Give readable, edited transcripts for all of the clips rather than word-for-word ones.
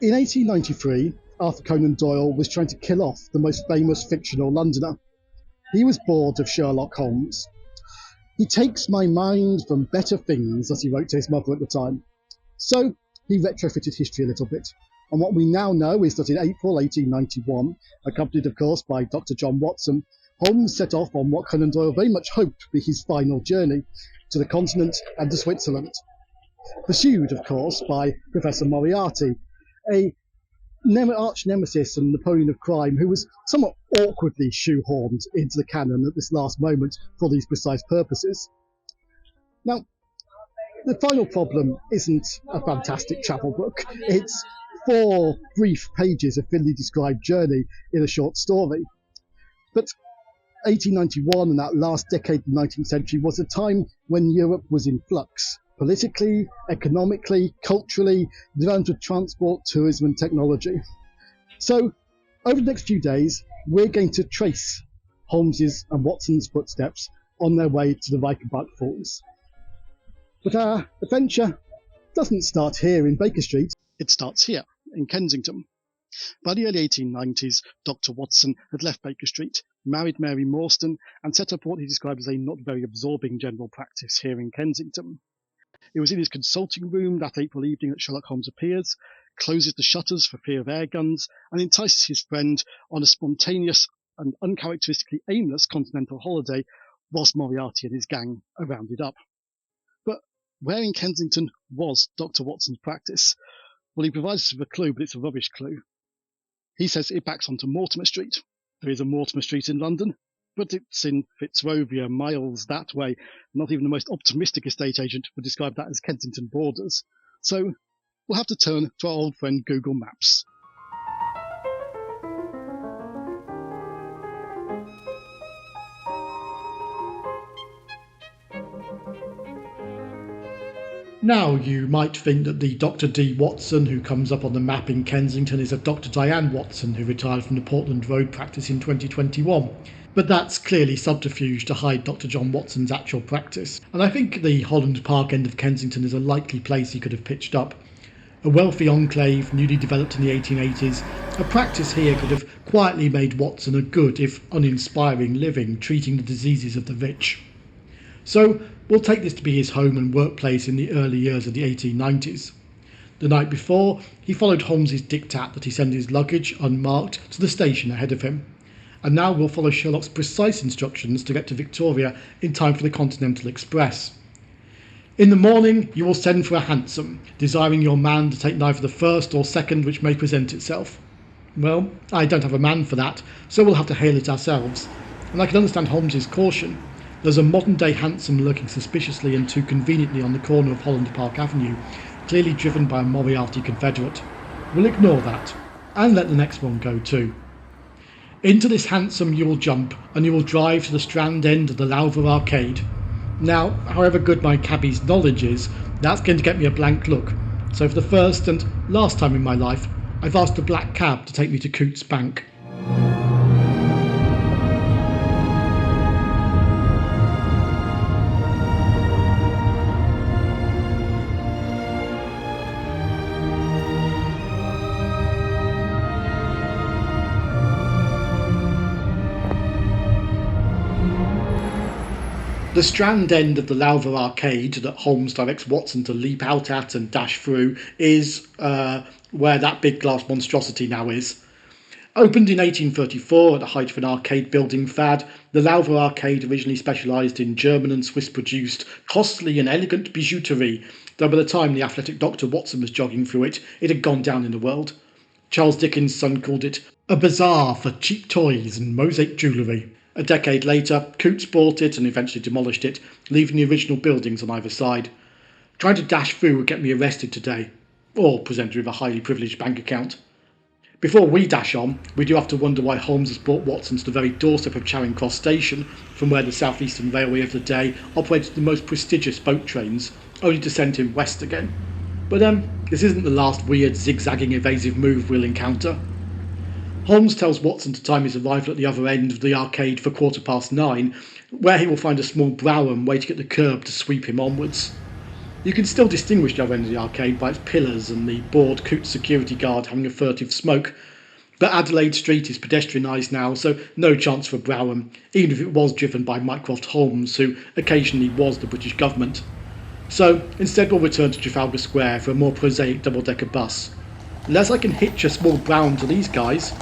In 1893, Arthur Conan Doyle was trying to kill off the most famous fictional Londoner. He was bored of Sherlock Holmes. "He takes my mind from better things," as he wrote to his mother at the time. So he retrofitted history a little bit. And what we now know is that in April 1891, accompanied of course by Dr. John Watson, Holmes set off on what Conan Doyle very much hoped would be his final journey to the continent and to Switzerland. Pursued, of course, by Professor Moriarty, a arch nemesis and Napoleon of crime who was somewhat awkwardly shoehorned into the canon at this last moment for these precise purposes. Now, the final problem isn't a fantastic travel book. It's 4 brief pages of thinly described journey in a short story. But 1891 and that last decade of the 19th century was a time when Europe was in flux. Politically, economically, culturally, development of transport, tourism and technology. So, over the next few days, we're going to trace Holmes's and Watson's footsteps on their way to the Reichenbach Falls. But our adventure doesn't start here in Baker Street. It starts here, in Kensington. By the early 1890s, Dr. Watson had left Baker Street, married Mary Morstan, and set up what he described as a not very absorbing general practice here in Kensington. It was in his consulting room that April evening that Sherlock Holmes appears, closes the shutters for fear of air guns, and entices his friend on a spontaneous and uncharacteristically aimless continental holiday whilst Moriarty and his gang are rounded up. But where in Kensington was Dr. Watson's practice? Well, he provides us with a clue, but it's a rubbish clue. He says it backs onto Mortimer Street. There is a Mortimer Street in London, but it's in Fitzrovia, miles that way. Not even the most optimistic estate agent would describe that as Kensington borders. So we'll have to turn to our old friend Google Maps. Now, you might think that the Dr. D. Watson who comes up on the map in Kensington is a Dr. Diane Watson who retired from the Portland Road practice in 2021. But that's clearly subterfuge to hide Dr. John Watson's actual practice. And I think the Holland Park end of Kensington is a likely place he could have pitched up. A wealthy enclave, newly developed in the 1880s, a practice here could have quietly made Watson a good, if uninspiring, living, treating the diseases of the rich. So we'll take this to be his home and workplace in the early years of the 1890s. The night before, he followed Holmes's diktat that he send his luggage, unmarked, to the station ahead of him. And now we'll follow Sherlock's precise instructions to get to Victoria in time for the Continental Express. In the morning, you will send for a hansom, desiring your man to take neither the first or second which may present itself. Well, I don't have a man for that, so we'll have to hail it ourselves. And I can understand Holmes's caution. There's a modern-day hansom lurking suspiciously and too conveniently on the corner of Holland Park Avenue, clearly driven by a Moriarty confederate. We'll ignore that, and let the next one go too. Into this hansom you will jump, and you will drive to the Strand end of the Lowther Arcade. Now, however good my cabbie's knowledge is, that's going to get me a blank look. So for the first and last time in my life, I've asked a black cab to take me to Cootes Bank. The Strand end of the Lowther Arcade that Holmes directs Watson to leap out at and dash through is where that big glass monstrosity now is. Opened in 1834 at the height of an arcade building fad, the Lowther Arcade originally specialised in German and Swiss-produced costly and elegant bijouterie, though by the time the athletic Dr. Watson was jogging through it, it had gone down in the world. Charles Dickens' son called it a bazaar for cheap toys and mosaic jewellery. A decade later, Cootes bought it and eventually demolished it, leaving the original buildings on either side. Trying to dash through would get me arrested today, or presented with a highly privileged bank account. Before we dash on, we do have to wonder why Holmes has brought Watson to the very doorstep of Charing Cross Station, from where the South Eastern Railway of the day operated the most prestigious boat trains, only to send him west again. But this isn't the last weird, zigzagging, evasive move we'll encounter. Holmes tells Watson to time his arrival at the other end of the arcade for 9:15, where he will find a small brougham waiting at the curb to sweep him onwards. You can still distinguish the other end of the arcade by its pillars and the bored Coots security guard having a furtive smoke. But Adelaide Street is pedestrianised now, so no chance for Brougham, even if it was driven by Mycroft Holmes, who occasionally was the British government. So instead we'll return to Trafalgar Square for a more prosaic double-decker bus. Unless I can hitch a small Brown to these guys.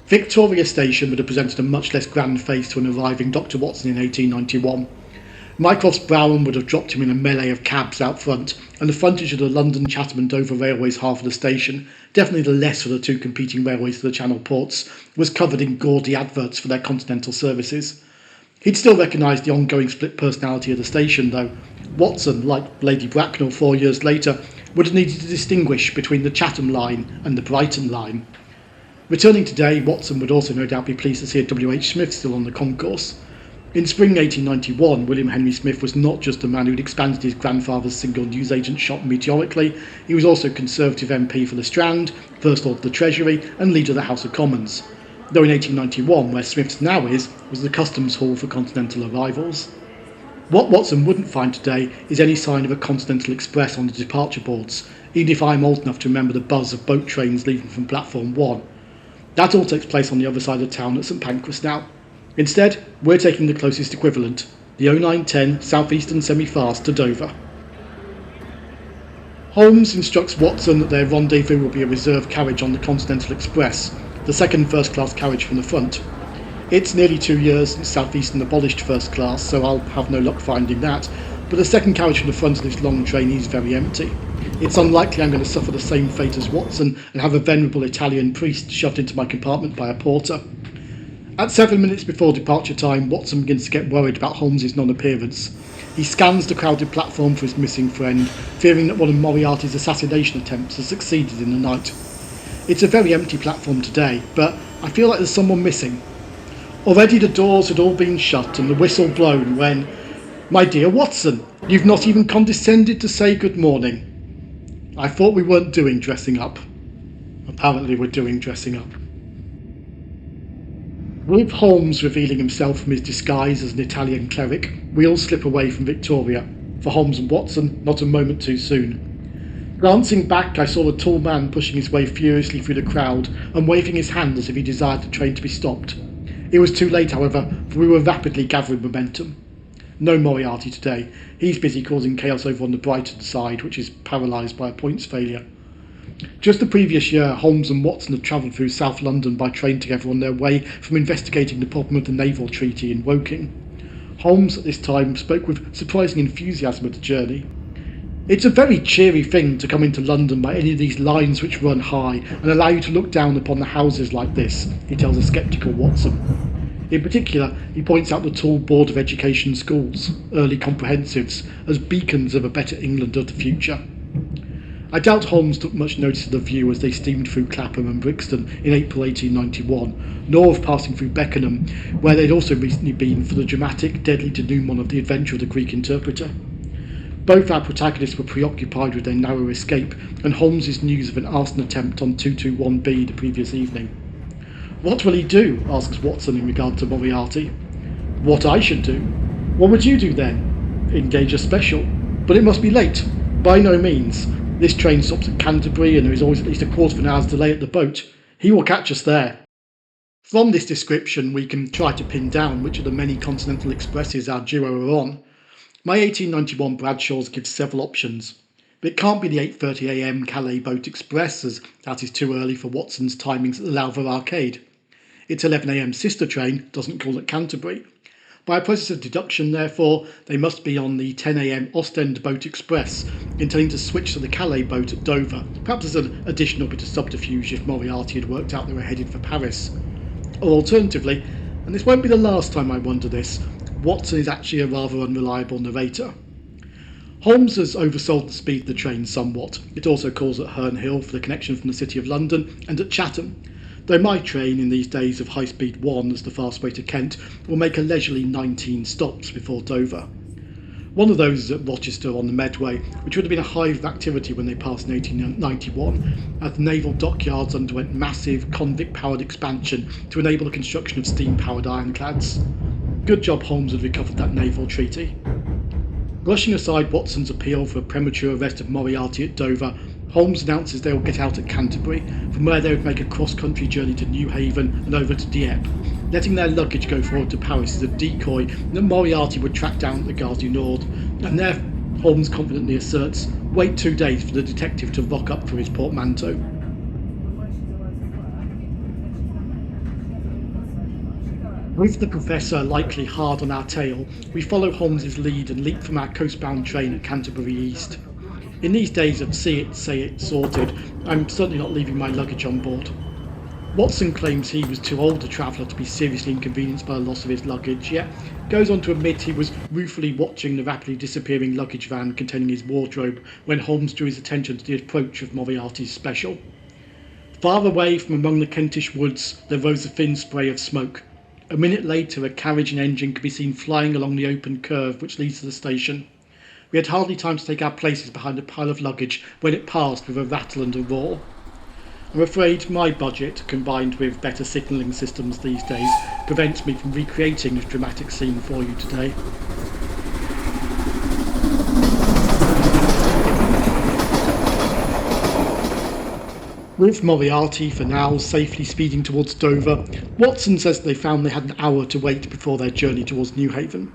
Victoria Station would have presented a much less grand face to an arriving Dr. Watson in 1891. Mycroft's Brougham would have dropped him in a melee of cabs out front, and the frontage of the London, Chatham and Dover Railway's half of the station, definitely the less of the two competing railways to the Channel ports, was covered in gaudy adverts for their continental services. He'd still recognise the ongoing split personality of the station, though. Watson, like Lady Bracknell 4 years later, would have needed to distinguish between the Chatham line and the Brighton line. Returning today, Watson would also no doubt be pleased to see a W.H. Smith still on the concourse. In spring 1891, William Henry Smith was not just a man who'd expanded his grandfather's single newsagent shop meteorically, he was also Conservative MP for the Strand, First Lord of the Treasury and Leader of the House of Commons, though in 1891, where Smith's now is, was the Customs Hall for continental arrivals. What Watson wouldn't find today is any sign of a Continental Express on the departure boards, even if I'm old enough to remember the buzz of boat trains leaving from Platform 1. That all takes place on the other side of town at St Pancras now. Instead, we're taking the closest equivalent, the 0910 South Eastern Semi-Fast to Dover. Holmes instructs Watson that their rendezvous will be a reserved carriage on the Continental Express, the second first-class carriage from the front. It's nearly 2 years since South Eastern abolished first class, so I'll have no luck finding that, but the second carriage from the front of this long train is very empty. It's unlikely I'm going to suffer the same fate as Watson and have a venerable Italian priest shoved into my compartment by a porter. At 7 minutes before departure time, Watson begins to get worried about Holmes's non-appearance. He scans the crowded platform for his missing friend, fearing that one of Moriarty's assassination attempts has succeeded in the night. It's a very empty platform today, but I feel like there's someone missing. Already the doors had all been shut and the whistle blown when, "My dear Watson, you've not even condescended to say good morning." I thought we weren't doing dressing up. Apparently we're doing dressing up. With Holmes revealing himself from his disguise as an Italian cleric, we all slip away from Victoria. For Holmes and Watson, not a moment too soon. Glancing back, I saw a tall man pushing his way furiously through the crowd and waving his hand as if he desired the train to be stopped. It was too late, however, for we were rapidly gathering momentum. No Moriarty today. He's busy causing chaos over on the Brighton side, which is paralysed by a points failure. Just the previous year, Holmes and Watson had travelled through South London by train together on their way from investigating the problem of the naval treaty in Woking. Holmes at this time spoke with surprising enthusiasm of the journey. "It's a very cheery thing to come into London by any of these lines which run high and allow you to look down upon the houses like this," he tells a sceptical Watson. In particular, he points out the tall Board of Education schools, early comprehensives, as beacons of a better England of the future. I doubt Holmes took much notice of the view as they steamed through Clapham and Brixton in April 1891, nor of passing through Beckenham, where they'd also recently been for the dramatic, deadly denouement of the adventure of the Greek interpreter. Both our protagonists were preoccupied with their narrow escape, and Holmes's news of an arson attempt on 221B the previous evening. "What will he do?" asks Watson in regard to Moriarty. "What I should do. What would you do then?" "Engage a special. But it must be late." "By no means. This train stops at Canterbury and there is always at least a quarter of an hour's delay at the boat. He will catch us there." From this description we can try to pin down which of the many Continental Expresses our duo are on. My 1891 Bradshaws gives several options. But it can't be the 8:30 AM Calais Boat Express, as that is too early for Watson's timings at the Lowther Arcade. Its 11 AM sister train doesn't call at Canterbury. By a process of deduction, therefore, they must be on the 10 AM Ostend Boat Express, intending to switch to the Calais boat at Dover, perhaps as an additional bit of subterfuge if Moriarty had worked out they were headed for Paris. Or alternatively, and this won't be the last time I wonder this, Watson is actually a rather unreliable narrator. Holmes has oversold the speed of the train somewhat. It also calls at Herne Hill for the connection from the City of London and at Chatham. though my train, in these days of High Speed 1 as the fast way to Kent, will make a leisurely 19 stops before Dover. One of those is at Rochester on the Medway, which would have been a hive of activity when they passed in 1891, as the naval dockyards underwent massive convict-powered expansion to enable the construction of steam-powered ironclads. Good job Holmes had recovered that naval treaty. Brushing aside Watson's appeal for a premature arrest of Moriarty at Dover, Holmes announces they will get out at Canterbury, from where they would make a cross-country journey to New Haven and over to Dieppe, letting their luggage go forward to Paris as a decoy that Moriarty would track down at the Gare du Nord, and there, Holmes confidently asserts, wait 2 days for the detective to rock up for his portmanteau. With the Professor likely hard on our tail, we follow Holmes's lead and leap from our coastbound train at Canterbury East. In these days of see it, say it sorted, I'm certainly not leaving my luggage on board. Watson claims he was too old a traveller to be seriously inconvenienced by the loss of his luggage, yet goes on to admit he was ruefully watching the rapidly disappearing luggage van containing his wardrobe when Holmes drew his attention to the approach of Moriarty's special. Far away from among the Kentish woods there rose a thin spray of smoke. A minute later a carriage and engine could be seen flying along the open curve which leads to the station. We had hardly time to take our places behind a pile of luggage when it passed with a rattle and a roar. I'm afraid my budget, combined with better signalling systems these days, prevents me from recreating this dramatic scene for you today. With Moriarty, for now, safely speeding towards Dover, Watson says they found they had an hour to wait before their journey towards New Haven.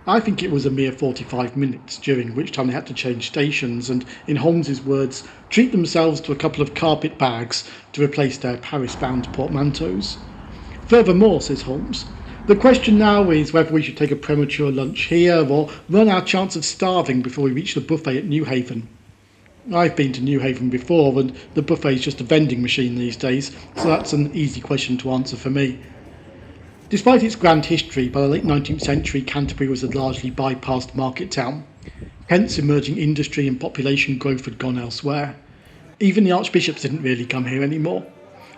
I think it was a mere 45 minutes, during which time they had to change stations and, in Holmes's words, treat themselves to a couple of carpet bags to replace their Paris-bound portmanteaus. Furthermore, says Holmes, the question now is whether we should take a premature lunch here or run our chance of starving before we reach the buffet at New Haven. I've been to New Haven before, and the buffet's just a vending machine these days, so that's an easy question to answer for me. Despite its grand history, by the late 19th century Canterbury was a largely bypassed market town. Hence emerging industry and population growth had gone elsewhere. Even the archbishops didn't really come here anymore.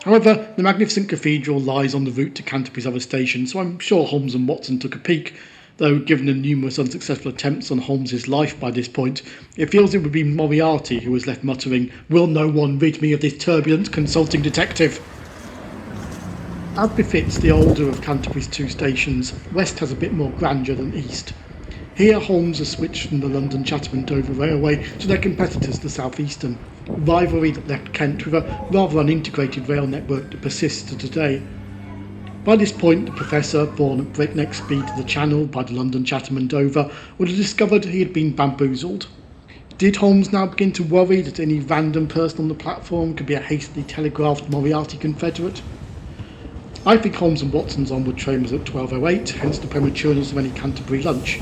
However, the magnificent cathedral lies on the route to Canterbury's other station, so I'm sure Holmes and Watson took a peek, though given the numerous unsuccessful attempts on Holmes's life by this point, it feels it would be Moriarty who was left muttering, "Will no one rid me of this turbulent consulting detective?" As befits the older of Canterbury's 2 stations, West has a bit more grandeur than East. Here Holmes has switched from the London Chatham and Dover Railway to their competitors, the South Eastern, a rivalry that left Kent with a rather unintegrated rail network that persists to today. By this point, the Professor, born at breakneck speed to the Channel by the London Chatham and Dover, would have discovered he had been bamboozled. Did Holmes now begin to worry that any random person on the platform could be a hastily telegraphed Moriarty confederate? I think Holmes and Watson's onward train was at 12:08, hence the prematureness of any Canterbury lunch.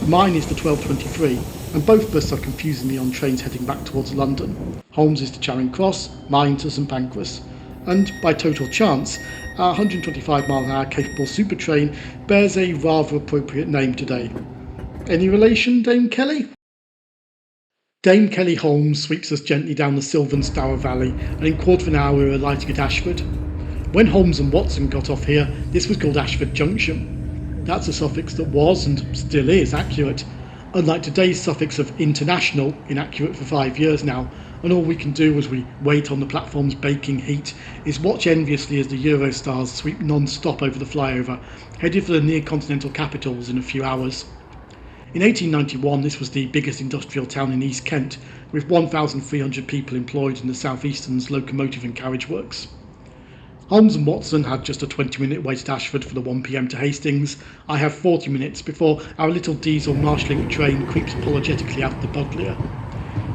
Mine is the 12:23, and both of us are confusingly on trains heading back towards London. Holmes is to Charing Cross, mine to St Pancras. And, by total chance, our 125-mile-an-hour capable super train bears a rather appropriate name today. Any relation, Dame Kelly? Dame Kelly Holmes sweeps us gently down the Sylvan Stour Valley, and in quarter of an hour we are alighting at Ashford. When Holmes and Watson got off here, this was called Ashford Junction. That's a suffix that was, and still is, accurate, unlike today's suffix of international, inaccurate for 5 years now, and all we can do as we wait on the platform's baking heat is watch enviously as the Eurostars sweep non-stop over the flyover, headed for the near-continental capitals in a few hours. In 1891 this was the biggest industrial town in East Kent, with 1,300 people employed in the South Eastern's locomotive and carriage works. Holmes and Watson had just a 20-minute wait at Ashford for the 1 p.m. to Hastings. I have 40 minutes before our little diesel Marshling train creeps apologetically out of the Buglia.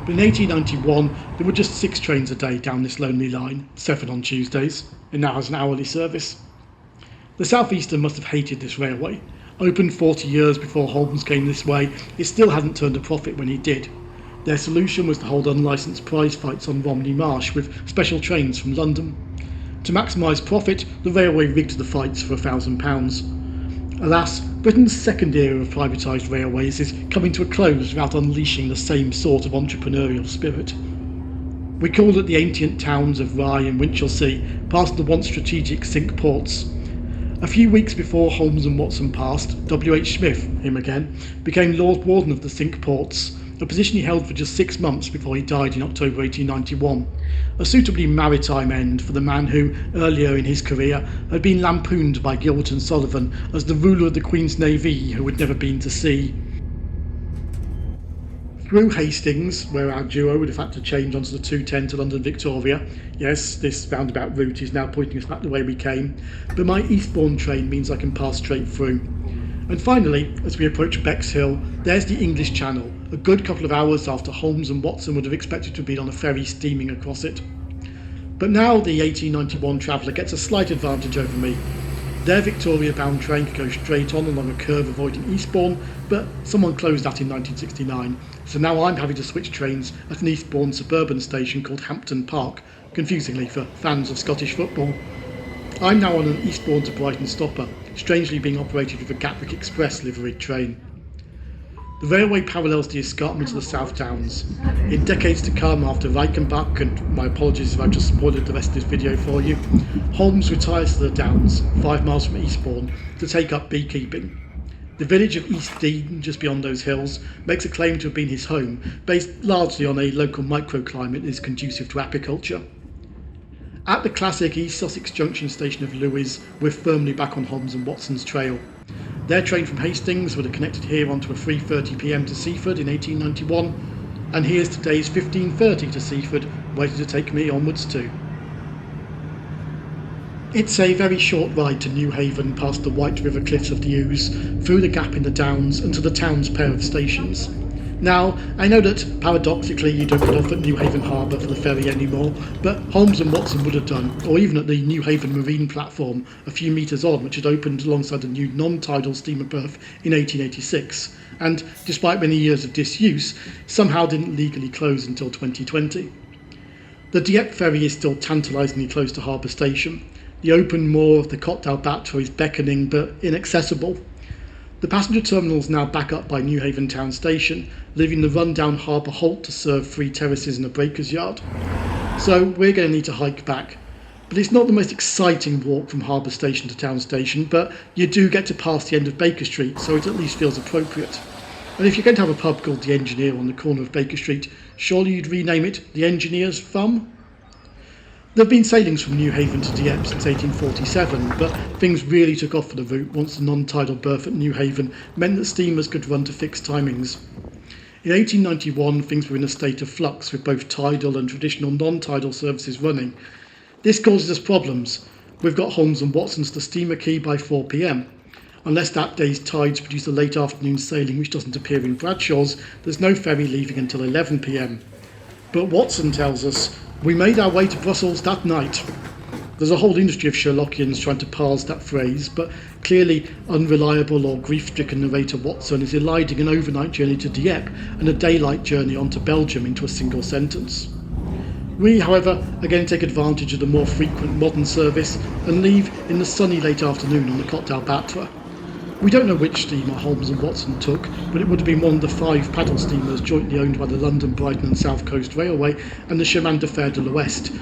But in 1891 there were just 6 trains a day down this lonely line, 7 on Tuesdays. It now has an hourly service. The South Eastern must have hated this railway. Opened 40 years before Holmes came this way, it still hadn't turned a profit when he did. Their solution was to hold unlicensed prize fights on Romney Marsh with special trains from London. To maximise profit, the railway rigged the fights for £1,000. Alas, Britain's second era of privatised railways is coming to a close without unleashing the same sort of entrepreneurial spirit. We called at the ancient towns of Rye and Winchelsea, past the once strategic Cinque Ports. A few weeks before Holmes and Watson passed, W.H. Smith, him again, became Lord Warden of the Cinque Ports, a position he held for just 6 months before he died in October 1891. A suitably maritime end for the man who, earlier in his career, had been lampooned by Gilbert and Sullivan as the ruler of the Queen's Navy who had never been to sea. Through Hastings, where our duo would have had to change onto the 210 to London Victoria. Yes, this roundabout route is now pointing us back the way we came, but my eastbourne train means I can pass straight through. And finally, as we approach Bexhill, there's the English Channel, a good couple of hours after Holmes and Watson would have expected to have been on a ferry steaming across it. But now the 1891 traveller gets a slight advantage over me. Their Victoria-bound train could go straight on along a curve avoiding Eastbourne, but someone closed that in 1969, so now I'm having to switch trains at an Eastbourne suburban station called Hampton Park, confusingly for fans of Scottish football. I'm now on an Eastbourne to Brighton stopper, strangely being operated with a Gatwick Express liveried train. The railway parallels the escarpment of the South Downs. In decades to come, after Reichenbach, and my apologies if I've just spoiled the rest of this video for you, Holmes retires to the Downs, 5 miles from Eastbourne, to take up beekeeping. The village of East Dean, just beyond those hills, makes a claim to have been his home, based largely on a local microclimate that is conducive to apiculture. At the classic East Sussex Junction station of Lewes, we're firmly back on Holmes and Watson's trail. Their train from Hastings would have connected here onto a 3:30 p.m. to Seaford in 1891, and here's today's 15:30 to Seaford, waiting to take me onwards too. It's a very short ride to Newhaven, past the White River cliffs of the Ouse, through the gap in the Downs and to the town's pair of stations. Now, I know that paradoxically you don't get off at Newhaven Harbour for the ferry anymore, but Holmes and Watson would have done, or even at the Newhaven Marine platform a few metres on, which had opened alongside the new non-tidal steamer berth in 1886, and, despite many years of disuse, somehow didn't legally close until 2020. The Dieppe ferry is still tantalisingly close to Harbour Station. The open moor of the Côte d'Albâtre is beckoning but inaccessible. The passenger terminal is now back up by Newhaven Town Station, leaving the run-down harbour halt to serve 3 terraces and a breaker's yard. So we're going to need to hike back. But it's not the most exciting walk from Harbour Station to Town Station, but you do get to pass the end of Baker Street, so it at least feels appropriate. And if you're going to have a pub called The Engineer on the corner of Baker Street, surely you'd rename it The Engineer's Thumb? There have been sailings from Newhaven to Dieppe since 1847, but things really took off for the route once the non-tidal berth at Newhaven meant that steamers could run to fixed timings. In 1891, things were in a state of flux with both tidal and traditional non-tidal services running. This causes us problems. We've got Holmes and Watson's to steamer quay by 4 p.m. Unless that day's tides produce a late afternoon sailing which doesn't appear in Bradshaw's, there's no ferry leaving until 11 p.m. But Watson tells us, "We made our way to Brussels that night." There's a whole industry of Sherlockians trying to parse that phrase, but clearly unreliable or grief-stricken narrator Watson is eliding an overnight journey to Dieppe and a daylight journey on to Belgium into a single sentence. We, however, again take advantage of the more frequent modern service and leave in the sunny late afternoon on the Côte d'Albâtre. We don't know which steamer Holmes and Watson took, but it would have been one of the 5 paddle steamers jointly owned by the London, Brighton and South Coast Railway and the Chemin de Fer de l'Ouest,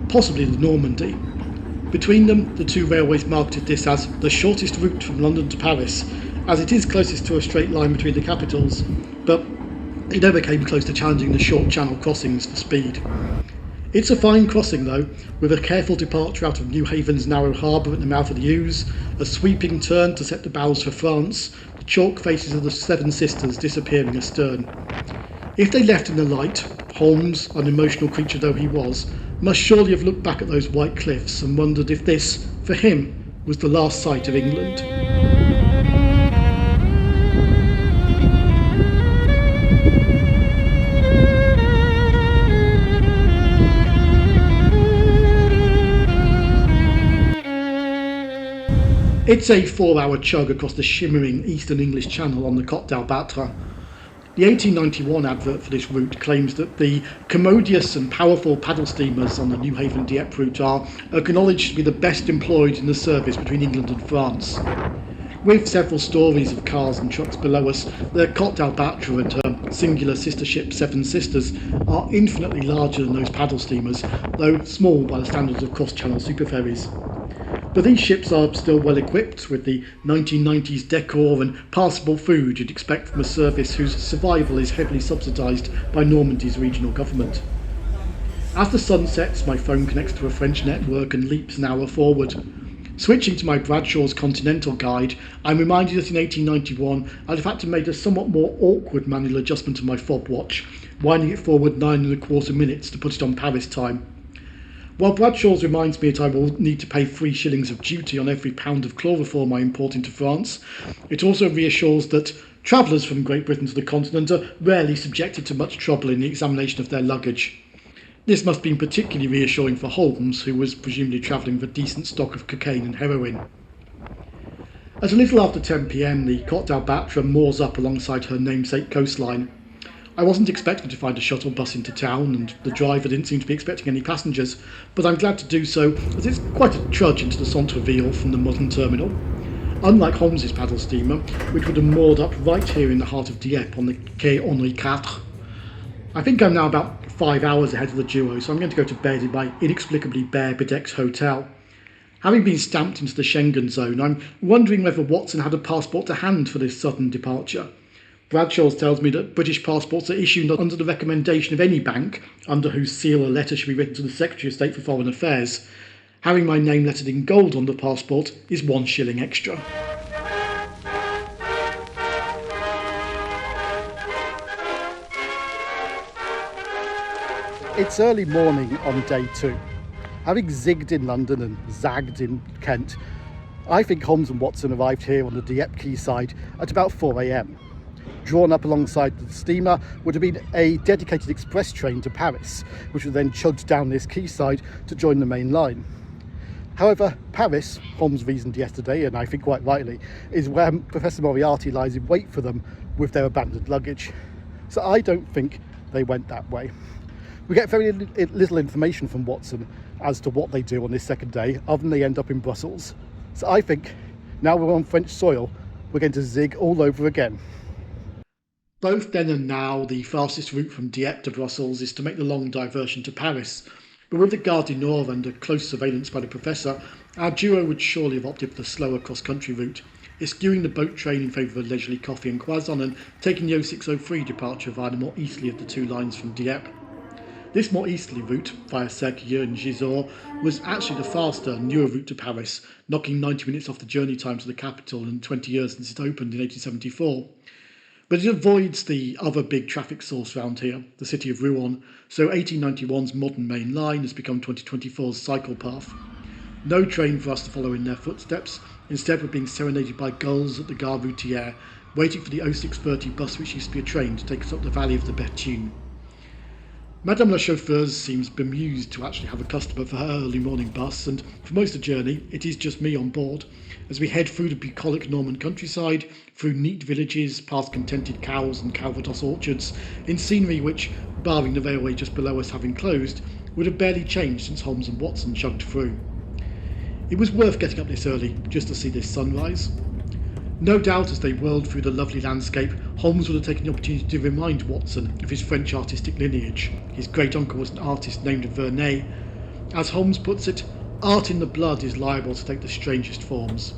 possibly the Normandy. Between them, the 2 railways marketed this as the shortest route from London to Paris, as it is closest to a straight line between the capitals, but it never came close to challenging the short channel crossings for speed. It's a fine crossing though, with a careful departure out of Newhaven's narrow harbour at the mouth of the Ouse, a sweeping turn to set the bows for France, the chalk faces of the Seven Sisters disappearing astern. If they left in the light, Holmes, unemotional creature though he was, must surely have looked back at those white cliffs and wondered if this, for him, was the last sight of England. It's a 4-hour chug across the shimmering eastern English Channel on the Côte d'Albâtre. The 1891 advert for this route claims that the commodious and powerful paddle steamers on the Newhaven-Dieppe route are acknowledged to be the best employed in the service between England and France. With several stories of cars and trucks below us, the Côte d'Albâtre and her singular sister ship Seven Sisters are infinitely larger than those paddle steamers, though small by the standards of cross-channel superferries. But these ships are still well equipped with the 1990s decor and passable food you'd expect from a service whose survival is heavily subsidised by Normandy's regional government. As the sun sets, my phone connects to a French network and leaps an hour forward. Switching to my Bradshaw's Continental guide, I'm reminded that in 1891 I'd have had to make a somewhat more awkward manual adjustment to my fob watch, winding it forward 9¼ minutes to put it on Paris time. While Bradshaw's reminds me that I will need to pay 3 shillings of duty on every pound of chloroform I import into France, it also reassures that travellers from Great Britain to the continent are rarely subjected to much trouble in the examination of their luggage. This must have been particularly reassuring for Holmes, who was presumably travelling with a decent stock of cocaine and heroin. At a little after 10 p.m, the Côte d'Albâtre moors up alongside her namesake coastline. I wasn't expecting to find a shuttle bus into town, and the driver didn't seem to be expecting any passengers, but I'm glad to do so, as it's quite a trudge into the Centre-Ville from the modern terminal. Unlike Holmes's paddle steamer, which would have moored up right here in the heart of Dieppe on the Quai Henri IV. I think I'm now about 5 hours ahead of the duo, so I'm going to go to bed in my inexplicably bare bedecked hotel. Having been stamped into the Schengen zone, I'm wondering whether Watson had a passport to hand for this sudden departure. Bradshaw's tells me that British passports are issued under the recommendation of any bank under whose seal a letter should be written to the Secretary of State for Foreign Affairs. Having my name lettered in gold on the passport is 1 shilling extra. It's early morning on day 2. Having zigged in London and zagged in Kent, I think Holmes and Watson arrived here on the Dieppe quayside at about 4 a.m. Drawn up alongside the steamer would have been a dedicated express train to Paris, which would then chug down this quayside to join the main line. However, Paris, Holmes reasoned yesterday, and I think quite rightly, is where Professor Moriarty lies in wait for them with their abandoned luggage. So I don't think they went that way. We get very little information from Watson as to what they do on this second day, other than they end up in Brussels. So I think, now we're on French soil, we're going to zig all over again. Both then and now, the fastest route from Dieppe to Brussels is to make the long diversion to Paris. But with the Gare du Nord under close surveillance by the Professor, our duo would surely have opted for the slower cross-country route, eschewing the boat train in favour of a leisurely coffee and croissant and taking the 0603 departure via the more easterly of the 2 lines from Dieppe. This more easterly route, via Cerquilleux and Gisors, was actually the faster, newer route to Paris, knocking 90 minutes off the journey time to the capital in 20 years since it opened in 1874. But it avoids the other big traffic source round here, the city of Rouen, so 1891's modern main line has become 2024's cycle path. No train for us to follow in their footsteps. Instead, we're being serenaded by gulls at the Gare Routière, waiting for the 0630 bus, which used to be a train, to take us up the valley of the Bethune. Madame la chauffeuse seems bemused to actually have a customer for her early morning bus, and for most of the journey it is just me on board, as we head through the bucolic Norman countryside, through neat villages, past contented cows and Calvados orchards, in scenery which, barring the railway just below us having closed, would have barely changed since Holmes and Watson chugged through. It was worth getting up this early just to see this sunrise. No doubt as they whirled through the lovely landscape, Holmes would have taken the opportunity to remind Watson of his French artistic lineage. His great-uncle was an artist named Vernet. As Holmes puts it, art in the blood is liable to take the strangest forms.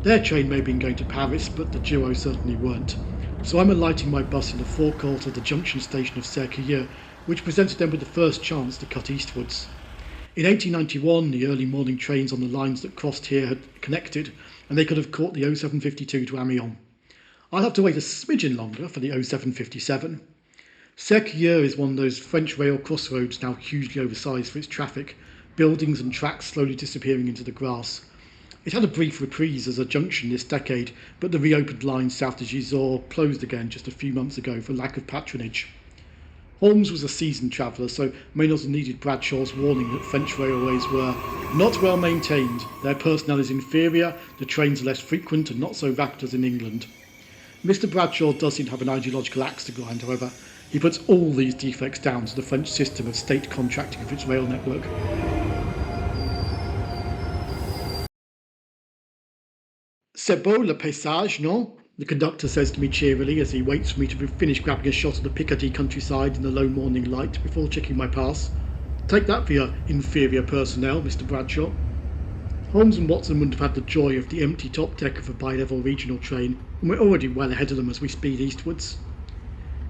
Their train may have been going to Paris, but the duo certainly weren't. So I'm alighting my bus in the forecourt of the junction station of Cerquilleux, which presented them with the first chance to cut eastwards. In 1891, the early morning trains on the lines that crossed here had connected, and they could have caught the 0752 to Amiens. I'll have to wait a smidgen longer for the 0757. Cerquilleux is one of those French rail crossroads now hugely oversized for its traffic, buildings and tracks slowly disappearing into the grass. It had a brief reprise as a junction this decade, but the reopened line south to Gisors closed again just a few months ago for lack of patronage. Holmes was a seasoned traveller, so may not have needed Bradshaw's warning that French railways were not well maintained, their personnel is inferior, the trains are less frequent and not so rapid as in England. Mr. Bradshaw does seem to have an ideological axe to grind, however. He puts all these defects down to the French system of state contracting of its rail network. C'est beau le paysage, non? The conductor says to me cheerily as he waits for me to finish grabbing a shot of the Picardy countryside in the low morning light before checking my pass. Take that for your inferior personnel, Mr. Bradshaw. Holmes and Watson wouldn't have had the joy of the empty top deck of a bi-level regional train, and we're already well ahead of them as we speed eastwards.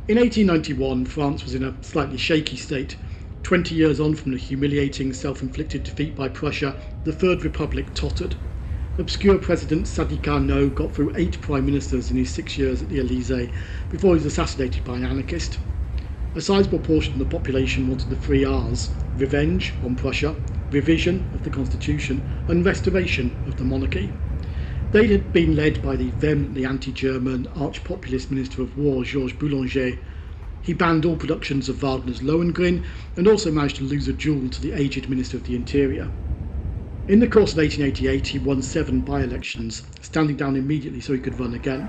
In 1891, France was in a slightly shaky state. 20 years on from the humiliating self-inflicted defeat by Prussia, the Third Republic tottered. Obscure President Sadi Carnot got through 8 prime ministers in his 6 years at the Elysee before he was assassinated by an anarchist. A sizable portion of the population wanted the 3 R's: revenge on Prussia, revision of the constitution, and restoration of the monarchy. They had been led by the vehemently anti-German, arch-populist Minister of War Georges Boulanger. He banned all productions of Wagner's Lohengrin and also managed to lose a duel to the aged Minister of the Interior. In the course of 1888 he won 7 by-elections, standing down immediately so he could run again.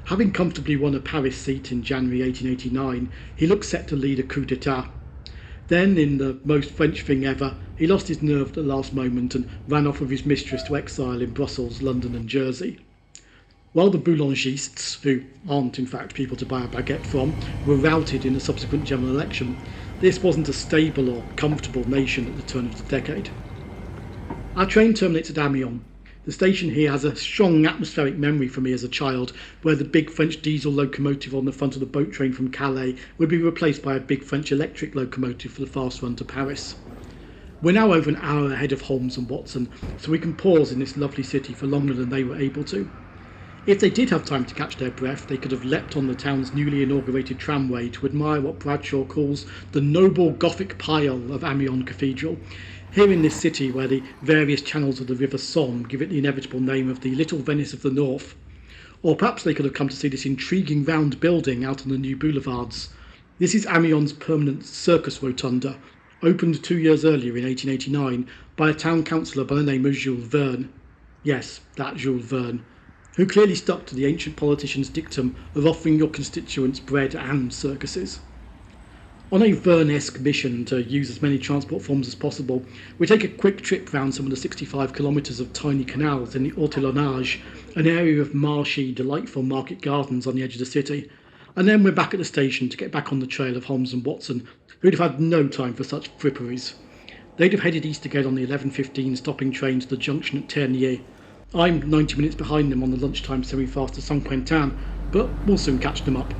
Having comfortably won a Paris seat in January 1889, he looked set to lead a coup d'etat. Then, in the most French thing ever, he lost his nerve at the last moment and ran off with his mistress to exile in Brussels, London and Jersey. While the boulangistes, who aren't in fact people to buy a baguette from, were routed in the subsequent general election, this wasn't a stable or comfortable nation at the turn of the decade. Our train terminates at Amiens. The station here has a strong atmospheric memory for me as a child, where the big French diesel locomotive on the front of the boat train from Calais would be replaced by a big French electric locomotive for the fast run to Paris. We're now over an hour ahead of Holmes and Watson, so we can pause in this lovely city for longer than they were able to. If they did have time to catch their breath, they could have leapt on the town's newly inaugurated tramway to admire what Bradshaw calls the noble Gothic pile of Amiens Cathedral, here in this city where the various channels of the River Somme give it the inevitable name of the Little Venice of the North. Or perhaps they could have come to see this intriguing round building out on the new boulevards. This is Amiens' permanent circus rotunda, opened 2 years earlier in 1889 by a town councillor by the name of Jules Verne. Yes, that Jules Verne, who clearly stuck to the ancient politician's dictum of offering your constituents bread and circuses. On a Verne-esque mission to use as many transport forms as possible, we take a quick trip round some of the 65 kilometres of tiny canals in the Ortillonnage, an area of marshy, delightful market gardens on the edge of the city, and then we're back at the station to get back on the trail of Holmes and Watson, who'd have had no time for such fripperies. They'd have headed east again on the 11:15 stopping train to the junction at Ternier. I'm 90 minutes behind them on the lunchtime semi-fast to Saint-Quentin, but we'll soon catch them up.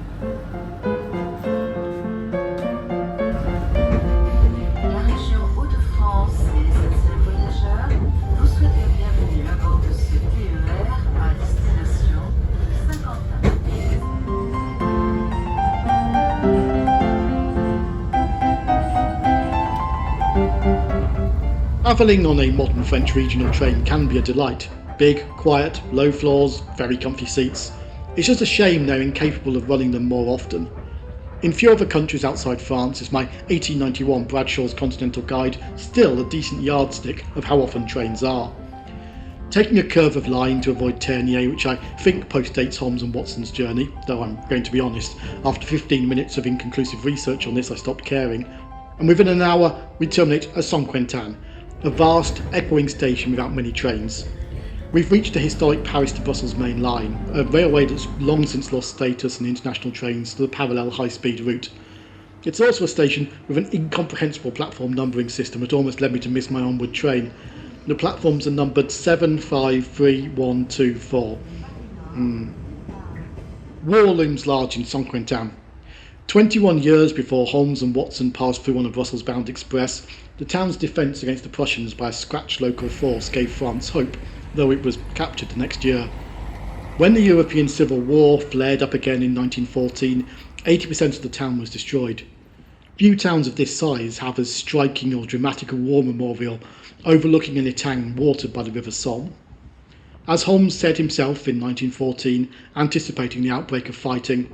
Travelling on a modern French regional train can be a delight. Big, quiet, low floors, very comfy seats. It's just a shame they're incapable of running them more often. In few other countries outside France is my 1891 Bradshaw's Continental Guide still a decent yardstick of how often trains are. Taking a curve of line to avoid Ternier, which I think postdates Holmes and Watson's journey, though I'm going to be honest, after 15 minutes of inconclusive research on this I stopped caring, and within an hour we terminate at Saint-Quentin, a vast, echoing station without many trains. We've reached the historic Paris to Brussels main line, a railway that's long since lost status and international trains to the parallel high-speed route. It's also a station with an incomprehensible platform numbering system that almost led me to miss my onward train. The platforms are numbered 7, 5, 3, 1, 2, 4. War looms large in Saint-Quentin. 21 years before Holmes and Watson passed through on a Brussels-bound express, the town's defence against the Prussians by a scratch local force gave France hope, though it was captured the next year. When the European Civil War flared up again in 1914, 80% of the town was destroyed. Few towns of this size have as striking or dramatic a war memorial overlooking an étang watered by the River Somme. As Holmes said himself in 1914, anticipating the outbreak of fighting,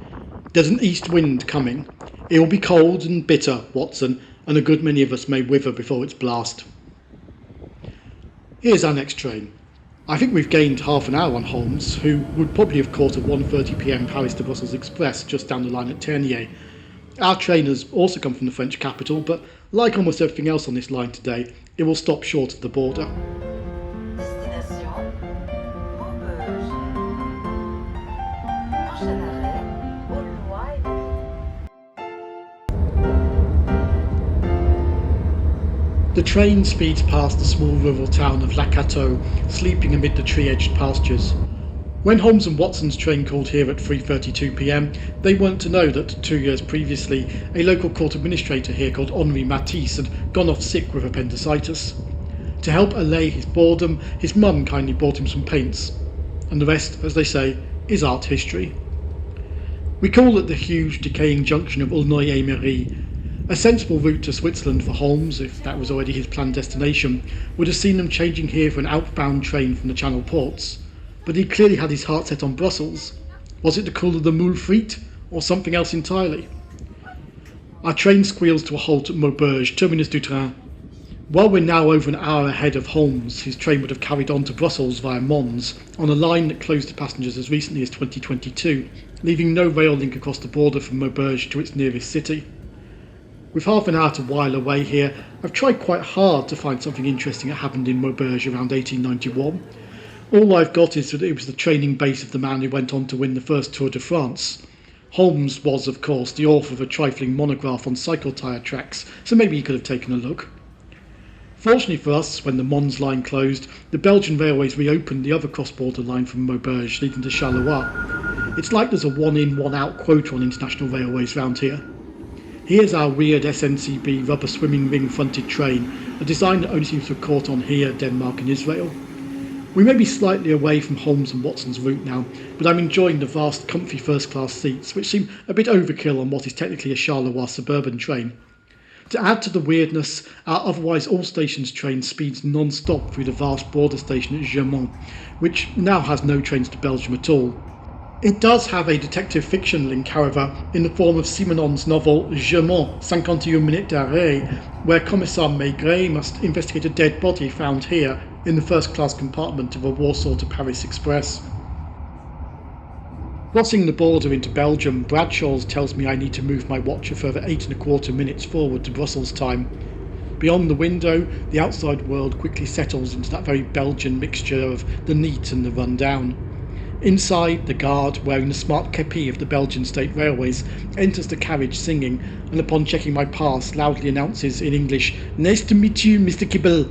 "There's an east wind coming. It will be cold and bitter, Watson, and a good many of us may wither before its blast." Here's our next train. I think we've gained half an hour on Holmes, who would probably have caught a 1:30 p.m. Paris to Brussels express just down the line at Ternier. Our train has also come from the French capital, but like almost everything else on this line today, it will stop short of the border. The train speeds past the small rural town of Lacateau, sleeping amid the tree-edged pastures. When Holmes and Watson's train called here at 3:32 p.m, they weren't to know that 2 years previously a local court administrator here called Henri Matisse had gone off sick with appendicitis. To help allay his boredom, his mum kindly bought him some paints, and the rest, as they say, is art history. We call it the huge decaying junction of Aulnoy-et-Mairie. A sensible route to Switzerland for Holmes, if that was already his planned destination, would have seen them changing here for an outbound train from the Channel ports. But he clearly had his heart set on Brussels. Was it the call of the moule frite, or something else entirely? Our train squeals to a halt at Maubeuge, terminus du train. While we're now over an hour ahead of Holmes, his train would have carried on to Brussels via Mons, on a line that closed to passengers as recently as 2022, leaving no rail link across the border from Maubeuge to its nearest city. With half an hour to while away here, I've tried quite hard to find something interesting that happened in Maubeuge around 1891. All I've got is that it was the training base of the man who went on to win the first Tour de France. Holmes was, of course, the author of a trifling monograph on cycle tyre tracks, so maybe he could have taken a look. Fortunately for us, when the Mons line closed, the Belgian railways reopened the other cross-border line from Maubeuge leading to Charleroi. It's like there's a one-in, one-out quota on international railways round here. Here's our weird SNCB rubber swimming ring-fronted train, a design that only seems to have caught on here, Denmark and Israel. We may be slightly away from Holmes and Watson's route now, but I'm enjoying the vast, comfy first-class seats, which seem a bit overkill on what is technically a Charleroi suburban train. To add to the weirdness, our otherwise all-stations train speeds non-stop through the vast border station at Gemmi, which now has no trains to Belgium at all. It does have a detective fiction link, however, in the form of Simenon's novel Gemmi, 51 minutes d'arrêt, where Commissaire Meiringen must investigate a dead body found here in the first-class compartment of a Warsaw to Paris express. Crossing the border into Belgium, Bradshaw's tells me I need to move my watch a further 8¼ minutes forward to Brussels time. Beyond the window, the outside world quickly settles into that very Belgian mixture of the neat and the run-down. Inside, the guard, wearing the smart képi of the Belgian State Railways, enters the carriage singing, and upon checking my pass, loudly announces in English, "Nice to meet you, Mr. Kibble."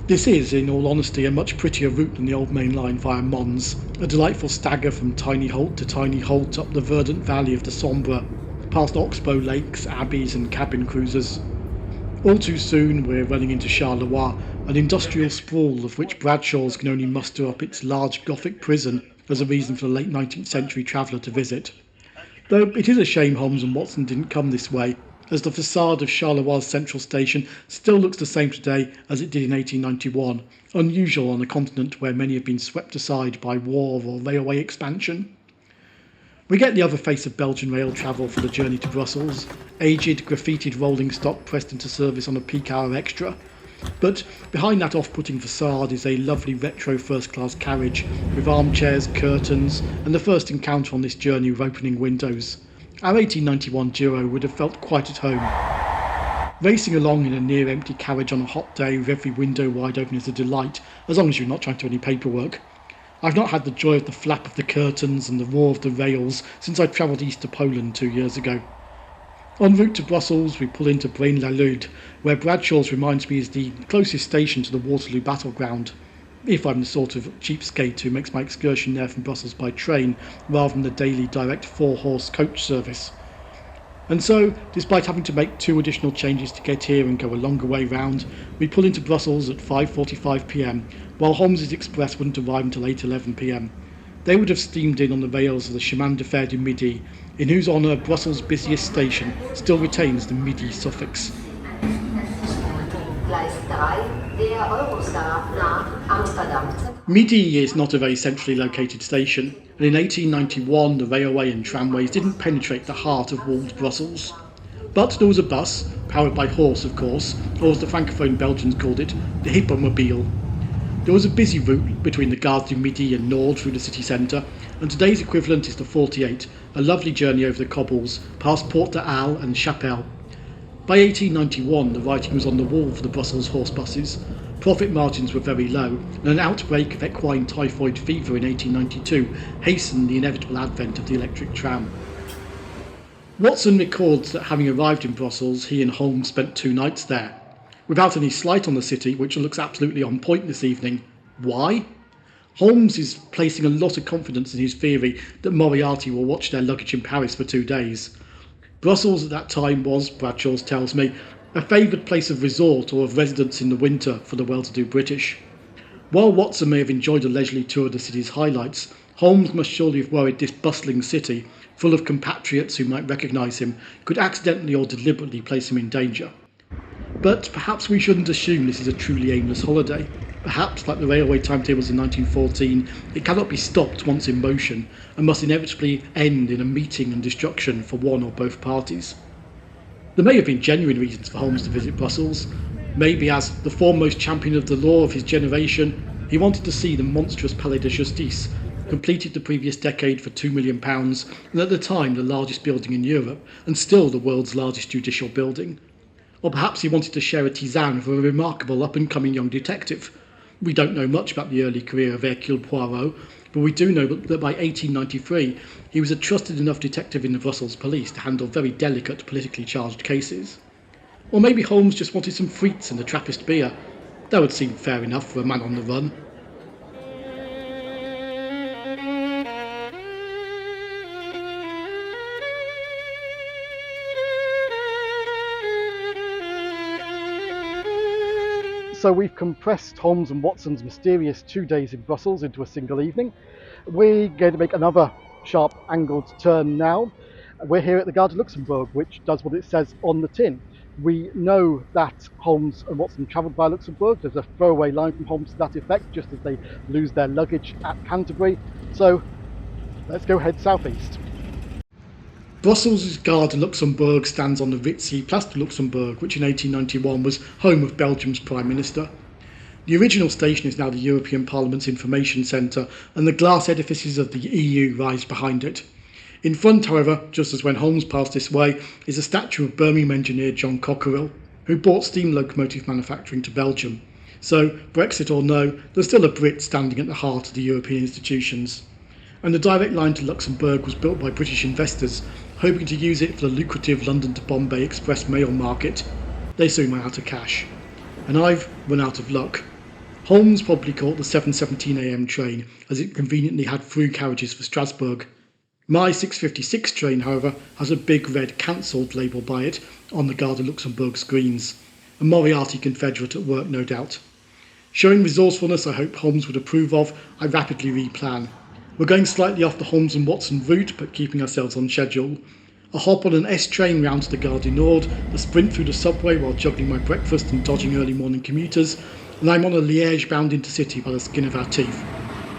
This is, in all honesty, a much prettier route than the old main line via Mons, a delightful stagger from tiny halt to tiny halt up the verdant valley of the Sambre, past oxbow lakes, abbeys and cabin cruisers. All too soon we're running into Charleroi, an industrial sprawl of which Bradshaw's can only muster up its large Gothic prison as a reason for the late 19th century traveller to visit. Though it is a shame Holmes and Watson didn't come this way, as the facade of Charleroi Central Station still looks the same today as it did in 1891, unusual on a continent where many have been swept aside by war or railway expansion. We get the other face of Belgian rail travel for the journey to Brussels, aged, graffitied rolling stock pressed into service on a peak hour extra. But behind that off-putting facade is a lovely retro first-class carriage with armchairs, curtains, and the first encounter on this journey with opening windows. Our 1891 Giro would have felt quite at home. Racing along in a near-empty carriage on a hot day with every window wide open is a delight, as long as you're not trying to do any paperwork. I've not had the joy of the flap of the curtains and the roar of the rails since I travelled east to Poland 2 years ago. En route to Brussels, we pull into Braine-l'Alleud, where Bradshaw's reminds me is the closest station to the Waterloo battleground, if I'm the sort of cheapskate who makes my excursion there from Brussels by train rather than the daily direct 4-horse coach service. And so, despite having to make 2 additional changes to get here and go a longer way round, we pull into Brussels at 5:45 p.m, while Holmes's express wouldn't arrive until 8:11 p.m. They would have steamed in on the rails of the Chemin de Fer du Midi, in whose honour Brussels' busiest station still retains the Midi suffix. Midi is not a very centrally located station, and in 1891 the railway and tramways didn't penetrate the heart of walled Brussels. But there was a bus, powered by horse of course, or as the francophone Belgians called it, the hippomobile. There was a busy route between the Gare du Midi and Nord through the city centre, and today's equivalent is the 48, a lovely journey over the cobbles, past Porte de Halle and Chapelle. By 1891 the writing was on the wall for the Brussels horse buses. Profit margins were very low, and an outbreak of equine typhoid fever in 1892 hastened the inevitable advent of the electric tram. Watson records that having arrived in Brussels, he and Holmes spent 2 nights there. Without any slight on the city, which looks absolutely on point this evening. Why? Holmes is placing a lot of confidence in his theory that Moriarty will watch their luggage in Paris for 2 days. Brussels at that time was, Bradshaw tells me, a favoured place of resort or of residence in the winter for the well-to-do British. While Watson may have enjoyed a leisurely tour of the city's highlights, Holmes must surely have worried this bustling city, full of compatriots who might recognise him, could accidentally or deliberately place him in danger. But perhaps we shouldn't assume this is a truly aimless holiday. Perhaps, like the railway timetables in 1914, it cannot be stopped once in motion and must inevitably end in a meeting and destruction for one or both parties. There may have been genuine reasons for Holmes to visit Brussels. Maybe, as the foremost champion of the law of his generation, he wanted to see the monstrous Palais de Justice, completed the previous decade for £2 million, and at the time the largest building in Europe, and still the world's largest judicial building. Or perhaps he wanted to share a tisane with a remarkable up-and-coming young detective. We don't know much about the early career of Hercule Poirot, but we do know that by 1893 he was a trusted enough detective in the Brussels police to handle very delicate, politically charged cases. Or maybe Holmes just wanted some frites and a Trappist beer. That would seem fair enough for a man on the run. So we've compressed Holmes and Watson's mysterious 2 days in Brussels into a single evening. We're going to make another sharp angled turn now. We're here at the Gare de Luxembourg, which does what it says on the tin. We know that Holmes and Watson travelled by Luxembourg. There's a throwaway line from Holmes to that effect, just as they lose their luggage at Canterbury. So let's go head southeast. Brussels' Gare de Luxembourg stands on the ritzy Place de Luxembourg, which in 1891 was home of Belgium's Prime Minister. The original station is now the European Parliament's Information Centre, and the glass edifices of the EU rise behind it. In front, however, just as when Holmes passed this way, is a statue of Birmingham engineer John Cockerill, who brought steam locomotive manufacturing to Belgium. So, Brexit or no, there's still a Brit standing at the heart of the European institutions. And the direct line to Luxembourg was built by British investors, hoping to use it for the lucrative London to Bombay express mail market. They soon ran out of cash. And I've run out of luck. Holmes probably caught the 7:17 a.m. train, as it conveniently had through carriages for Strasbourg. My 6:56 train, however, has a big red cancelled label by it on the Gare de Luxembourg screens. A Moriarty Confederate at work, no doubt. Showing resourcefulness I hope Holmes would approve of, I rapidly replan. We're going slightly off the Holmes and Watson route, but keeping ourselves on schedule. A hop on an S train round to the Gare du Nord, a sprint through the subway while juggling my breakfast and dodging early morning commuters, and I'm on a Liège bound intercity by the skin of our teeth.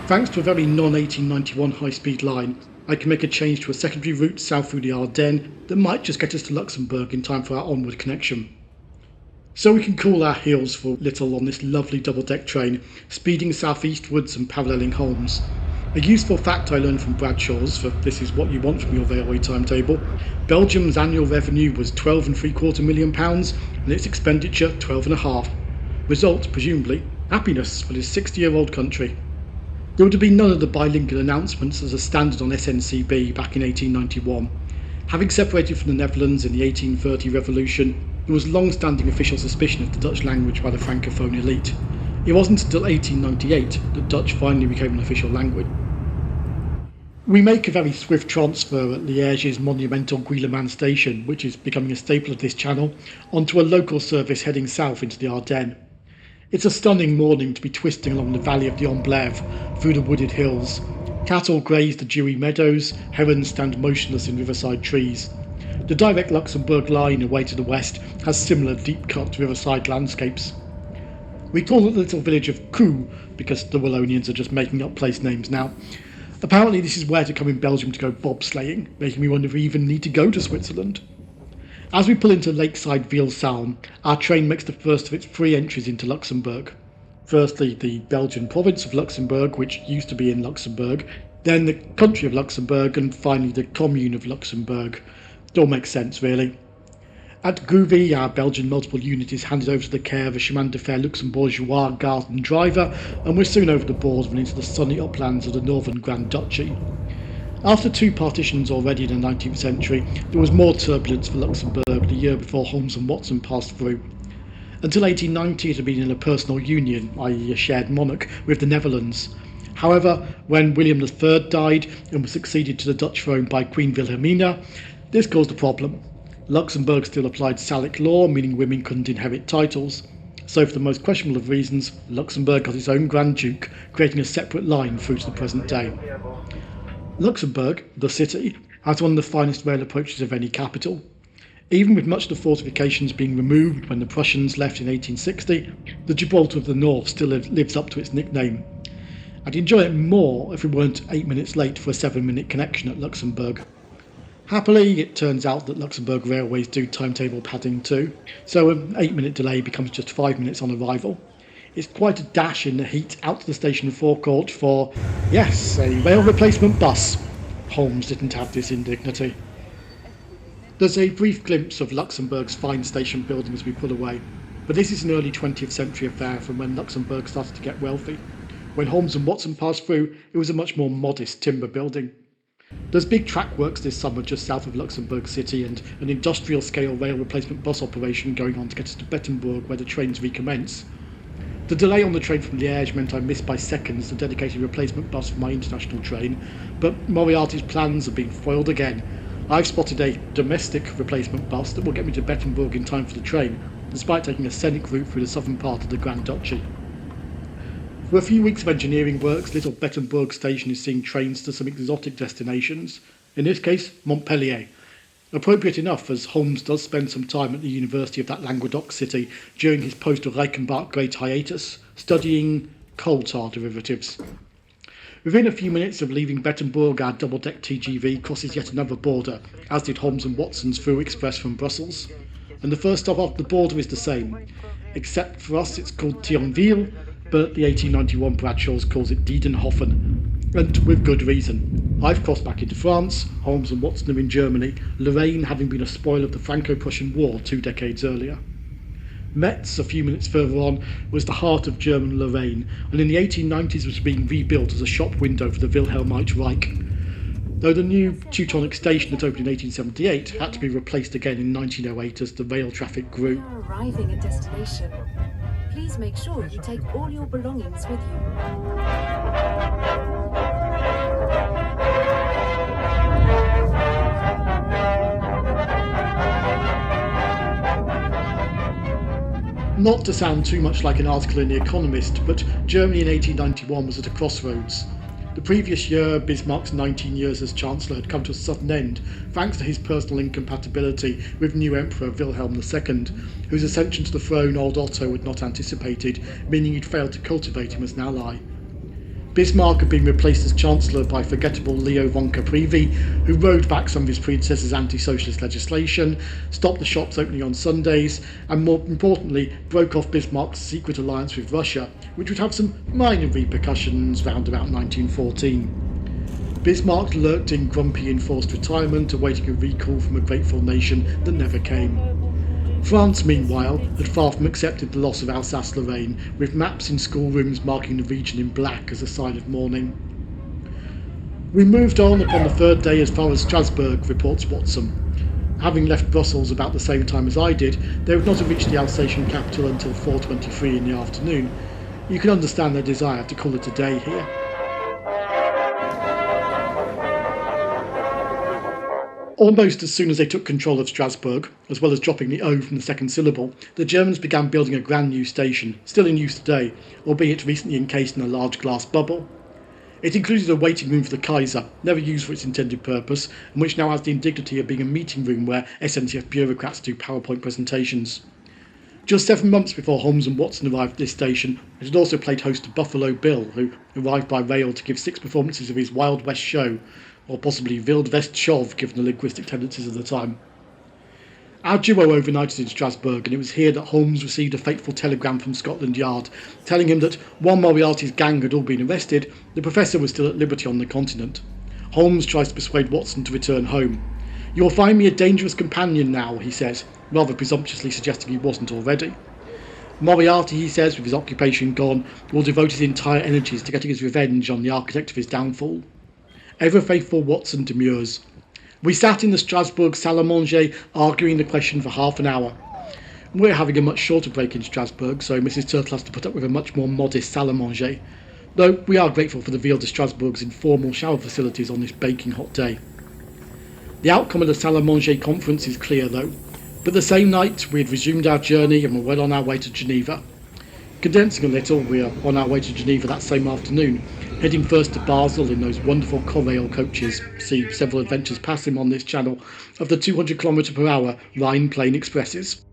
Thanks to a very non-1891 high-speed line, I can make a change to a secondary route south through the Ardennes that might just get us to Luxembourg in time for our onward connection. So we can cool our heels for a little on this lovely double-deck train, speeding southeastwards and paralleling Holmes. A useful fact I learned from Bradshaw's, for this is what you want from your railway timetable: Belgium's annual revenue was £12.75 million and its expenditure £12.5. Result, presumably, happiness for this 60-year-old country. There would have been none of the bilingual announcements as a standard on SNCB back in 1891. Having separated from the Netherlands in the 1830 revolution, there was long-standing official suspicion of the Dutch language by the Francophone elite. It wasn't until 1898 that Dutch finally became an official language. We make a very swift transfer at Liège's monumental Guillemans station, which is becoming a staple of this channel, onto a local service heading south into the Ardennes. It's a stunning morning to be twisting along the valley of the Amblève through the wooded hills. Cattle graze the dewy meadows, herons stand motionless in riverside trees. The direct Luxembourg line away to the west has similar deep-cut riverside landscapes. We call it the little village of Cou because the Wallonians are just making up place names now. Apparently this is where to come in Belgium to go bobsleighing, making me wonder if we even need to go to Switzerland. As we pull into lakeside Vielsalm, our train makes the first of its 3 entries into Luxembourg. Firstly, the Belgian province of Luxembourg, which used to be in Luxembourg, then the country of Luxembourg, and finally the commune of Luxembourg. It all makes sense, really. At Gouvy, our Belgian multiple unit is handed over to the care of a chemin de fer luxembourgeois garden driver, and we're soon over the border and into the sunny uplands of the northern Grand Duchy. After 2 partitions already in the 19th century, there was more turbulence for Luxembourg the year before Holmes and Watson passed through. Until 1890 it had been in a personal union, i.e. a shared monarch, with the Netherlands. However, when William III died and was succeeded to the Dutch throne by Queen Wilhelmina, this caused a problem. Luxembourg still applied Salic law, meaning women couldn't inherit titles. So for the most questionable of reasons, Luxembourg got its own Grand Duke, creating a separate line through to the present day. Luxembourg, the city, has one of the finest rail approaches of any capital. Even with much of the fortifications being removed when the Prussians left in 1860, the Gibraltar of the North still lives up to its nickname. I'd enjoy it more if we weren't 8 minutes late for a 7-minute connection at Luxembourg. Happily, it turns out that Luxembourg Railways do timetable padding too, so an 8-minute delay becomes just 5 minutes on arrival. It's quite a dash in the heat out to the station forecourt for, yes, a rail replacement bus. Holmes didn't have this indignity. There's a brief glimpse of Luxembourg's fine station building as we pull away, but this is an early 20th century affair from when Luxembourg started to get wealthy. When Holmes and Watson passed through, it was a much more modest timber building. There's big track works this summer just south of Luxembourg City and an industrial-scale rail replacement bus operation going on to get us to Bettembourg where the trains recommence. The delay on the train from Liège meant I missed by seconds the dedicated replacement bus for my international train, but Moriarty's plans have been foiled again. I've spotted a domestic replacement bus that will get me to Bettembourg in time for the train, despite taking a scenic route through the southern part of the Grand Duchy. For a few weeks of engineering works, little Bettembourg station is seeing trains to some exotic destinations, in this case Montpellier. Appropriate enough, as Holmes does spend some time at the University of that Languedoc city during his post-Reichenbach Great hiatus, studying coal tar derivatives. Within a few minutes of leaving Bettembourg, our double-deck TGV crosses yet another border, as did Holmes and Watson's through express from Brussels. And the first stop after the border is the same, except for us it's called Thionville, but the 1891 Bradshaws calls it Diedenhofen, and with good reason. I've crossed back into France, Holmes and Watson are in Germany, Lorraine having been a spoil of the Franco-Prussian War 2 decades earlier. Metz, a few minutes further on, was the heart of German Lorraine, and in the 1890s was being rebuilt as a shop window for the Wilhelmite Reich. Though the new Teutonic station that opened in 1878 had to be replaced again in 1908 as the rail traffic grew. We are arriving at destination. Please make sure you take all your belongings with you. Not to sound too much like an article in The Economist, but Germany in 1891 was at a crossroads. The previous year, Bismarck's 19 years as Chancellor had come to a sudden end, thanks to his personal incompatibility with new Emperor Wilhelm II, whose ascension to the throne old Otto had not anticipated, meaning he'd failed to cultivate him as an ally. Bismarck had been replaced as Chancellor by forgettable Leo von Caprivi, who rode back some of his predecessor's anti-socialist legislation, stopped the shops opening on Sundays, and more importantly, broke off Bismarck's secret alliance with Russia, which would have some minor repercussions round about 1914. Bismarck lurked in grumpy enforced retirement, awaiting a recall from a grateful nation that never came. France, meanwhile, had far from accepted the loss of Alsace-Lorraine, with maps in schoolrooms marking the region in black as a sign of mourning. We moved on upon the third day as far as Strasbourg, reports Watson. Having left Brussels about the same time as I did, they would not have reached the Alsatian capital until 4:23 in the afternoon. You can understand their desire to call it a day here. Almost as soon as they took control of Strasbourg, as well as dropping the O from the second syllable, the Germans began building a grand new station, still in use today, albeit recently encased in a large glass bubble. It included a waiting room for the Kaiser, never used for its intended purpose, and which now has the indignity of being a meeting room where SNCF bureaucrats do PowerPoint presentations. Just 7 months before Holmes and Watson arrived at this station, it had also played host to Buffalo Bill, who arrived by rail to give 6 performances of his Wild West show, or possibly Wild West Shov, given the linguistic tendencies of the time. Our duo overnighted in Strasbourg, and it was here that Holmes received a fateful telegram from Scotland Yard, telling him that while Moriarty's gang had all been arrested, the Professor was still at liberty on the continent. Holmes tries to persuade Watson to return home. "You'll find me a dangerous companion now," he says, rather presumptuously suggesting he wasn't already. Moriarty, he says, with his occupation gone, will devote his entire energies to getting his revenge on the architect of his downfall. Ever faithful Watson demurs. "We sat in the Strasbourg salle à manger arguing the question for half an hour. We're having a much shorter break in Strasbourg, so Mrs. Turtle has to put up with a much more modest salle à manger, though we are grateful for the Ville de Strasbourg's informal shower facilities on this baking hot day. The outcome of the salle à manger conference is clear though, but the same night we had resumed our journey and were well on our way to Geneva. Condensing a little, we are on our way to Geneva that same afternoon, heading first to Basel in those wonderful Corail coaches, see several adventures pass him on this channel, of the 200km/h Rhine Plain Expresses.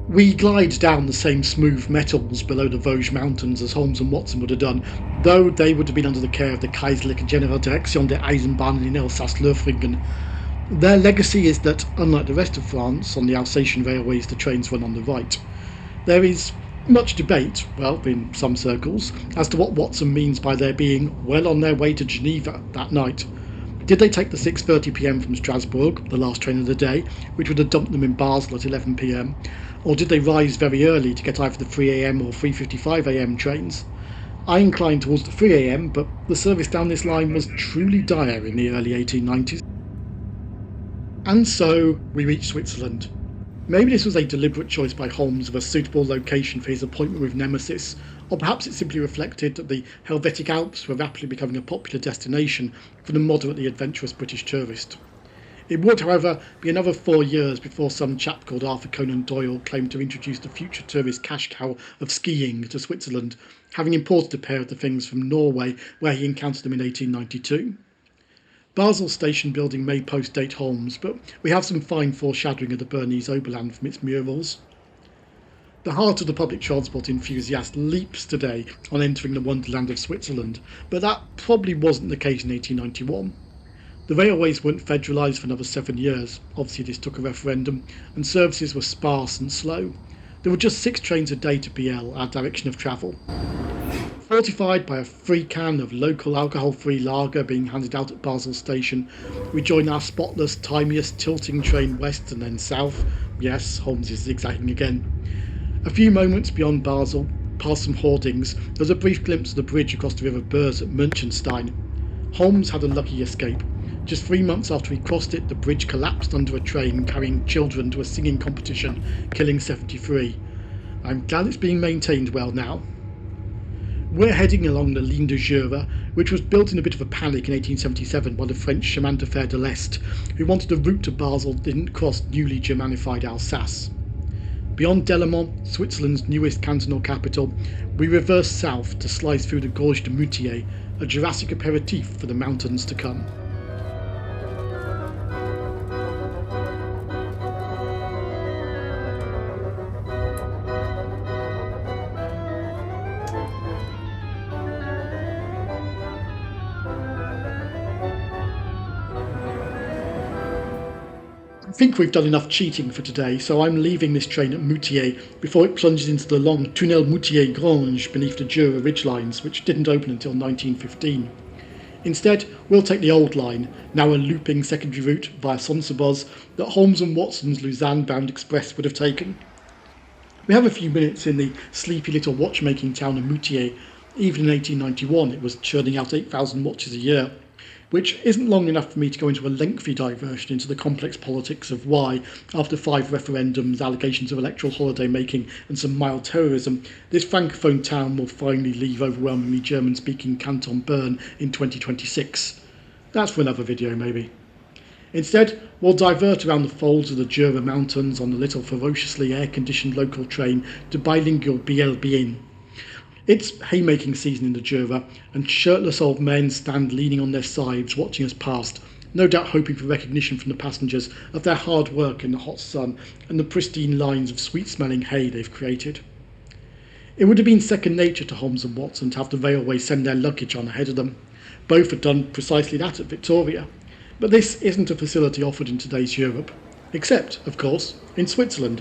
We glide down the same smooth metals below the Vosges mountains as Holmes and Watson would have done, though they would have been under the care of the Kaiserliche Generaldirektion der Eisenbahnen in Elsass-Lothringen. Their legacy is that, unlike the rest of France, on the Alsatian railways the trains run on the right. There is much debate, well, in some circles, as to what Watson means by their being well on their way to Geneva that night. Did they take the 6:30 p.m. from Strasbourg, the last train of the day, which would have dumped them in Basel at 11 p.m, or did they rise very early to get either the 3 a.m. or 3:55 a.m. trains? I incline towards the 3 a.m, but the service down this line was truly dire in the early 1890s. And so we reached Switzerland. Maybe this was a deliberate choice by Holmes of a suitable location for his appointment with Nemesis, or perhaps it simply reflected that the Helvetic Alps were rapidly becoming a popular destination for the moderately adventurous British tourist. It would, however, be another 4 years before some chap called Arthur Conan Doyle claimed to introduce the future tourist cash cow of skiing to Switzerland, having imported a pair of the things from Norway, where he encountered them in 1892. Basel station building may post-date Holmes, but we have some fine foreshadowing of the Bernese Oberland from its murals. The heart of the public transport enthusiast leaps today on entering the wonderland of Switzerland, but that probably wasn't the case in 1891. The railways weren't federalised for another 7 years, obviously this took a referendum, and services were sparse and slow. There were just 6 trains a day to BL, our direction of travel. Fortified by a free can of local alcohol-free lager being handed out at Basel station, we join our spotless, timiest tilting train west and then south. Yes, Holmes is zigzagging again. A few moments beyond Basel, past some hoardings, there's a brief glimpse of the bridge across the River Bers at Münchenstein. Holmes had a lucky escape. Just 3 months after he crossed it, the bridge collapsed under a train carrying children to a singing competition, killing 73. I'm glad it's being maintained well now. We're heading along the Ligne de Jura, which was built in a bit of a panic in 1877 by the French chemin de fer de l'Est, who wanted a route to Basel that didn't cross newly Germanified Alsace. Beyond Delemont, Switzerland's newest cantonal capital, we reverse south to slice through the Gorge de Moutier, a Jurassic aperitif for the mountains to come. I think we've done enough cheating for today, so I'm leaving this train at Moutier before it plunges into the long Tunnel Moutier-Grange beneath the Jura ridgelines, which didn't open until 1915. Instead, we'll take the old line, now a looping secondary route via Sonsebos, that Holmes and Watson's Lausanne-bound express would have taken. We have a few minutes in the sleepy little watchmaking town of Moutier. Even in 1891 it was churning out 8,000 watches a year, which isn't long enough for me to go into a lengthy diversion into the complex politics of why, after 5 referendums, allegations of electoral holiday making and some mild terrorism, this francophone town will finally leave overwhelmingly German-speaking Canton Bern in 2026. That's for another video maybe. Instead, we'll divert around the folds of the Jura Mountains on the little ferociously air-conditioned local train to bilingual Biel-Bien. It's haymaking season in the Jura, and shirtless old men stand leaning on their scythes watching us past, no doubt hoping for recognition from the passengers of their hard work in the hot sun and the pristine lines of sweet-smelling hay they've created. It would have been second nature to Holmes and Watson to have the railway send their luggage on ahead of them. Both had done precisely that at Victoria. But this isn't a facility offered in today's Europe. Except, of course, in Switzerland,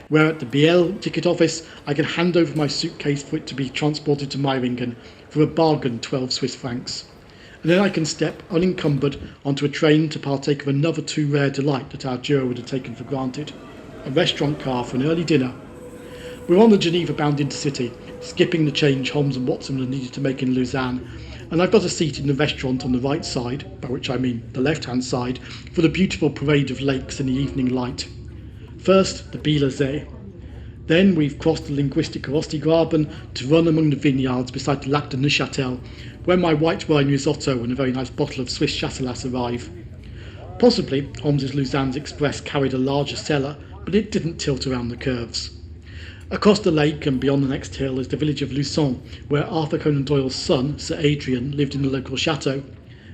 where at the BL ticket office I can hand over my suitcase for it to be transported to Meiringen for a bargain 12 Swiss francs. And then I can step unencumbered onto a train to partake of another too rare delight that our Jura would have taken for granted, a restaurant car for an early dinner. We're on the Geneva-bound intercity, skipping the change Holmes and Watson had needed to make in Lausanne, and I've got a seat in the restaurant on the right side, by which I mean the left-hand side, for the beautiful parade of lakes in the evening light. First, the Bielersee. Then we've crossed the linguistic Rostiggraben to run among the vineyards beside the Lac de Neuchâtel, where my white wine risotto and a very nice bottle of Swiss Chasselas arrive. Possibly, Holmes's Lausanne's Express carried a larger cellar, but it didn't tilt around the curves. Across the lake and beyond the next hill is the village of Luçon, where Arthur Conan Doyle's son, Sir Adrian, lived in the local chateau.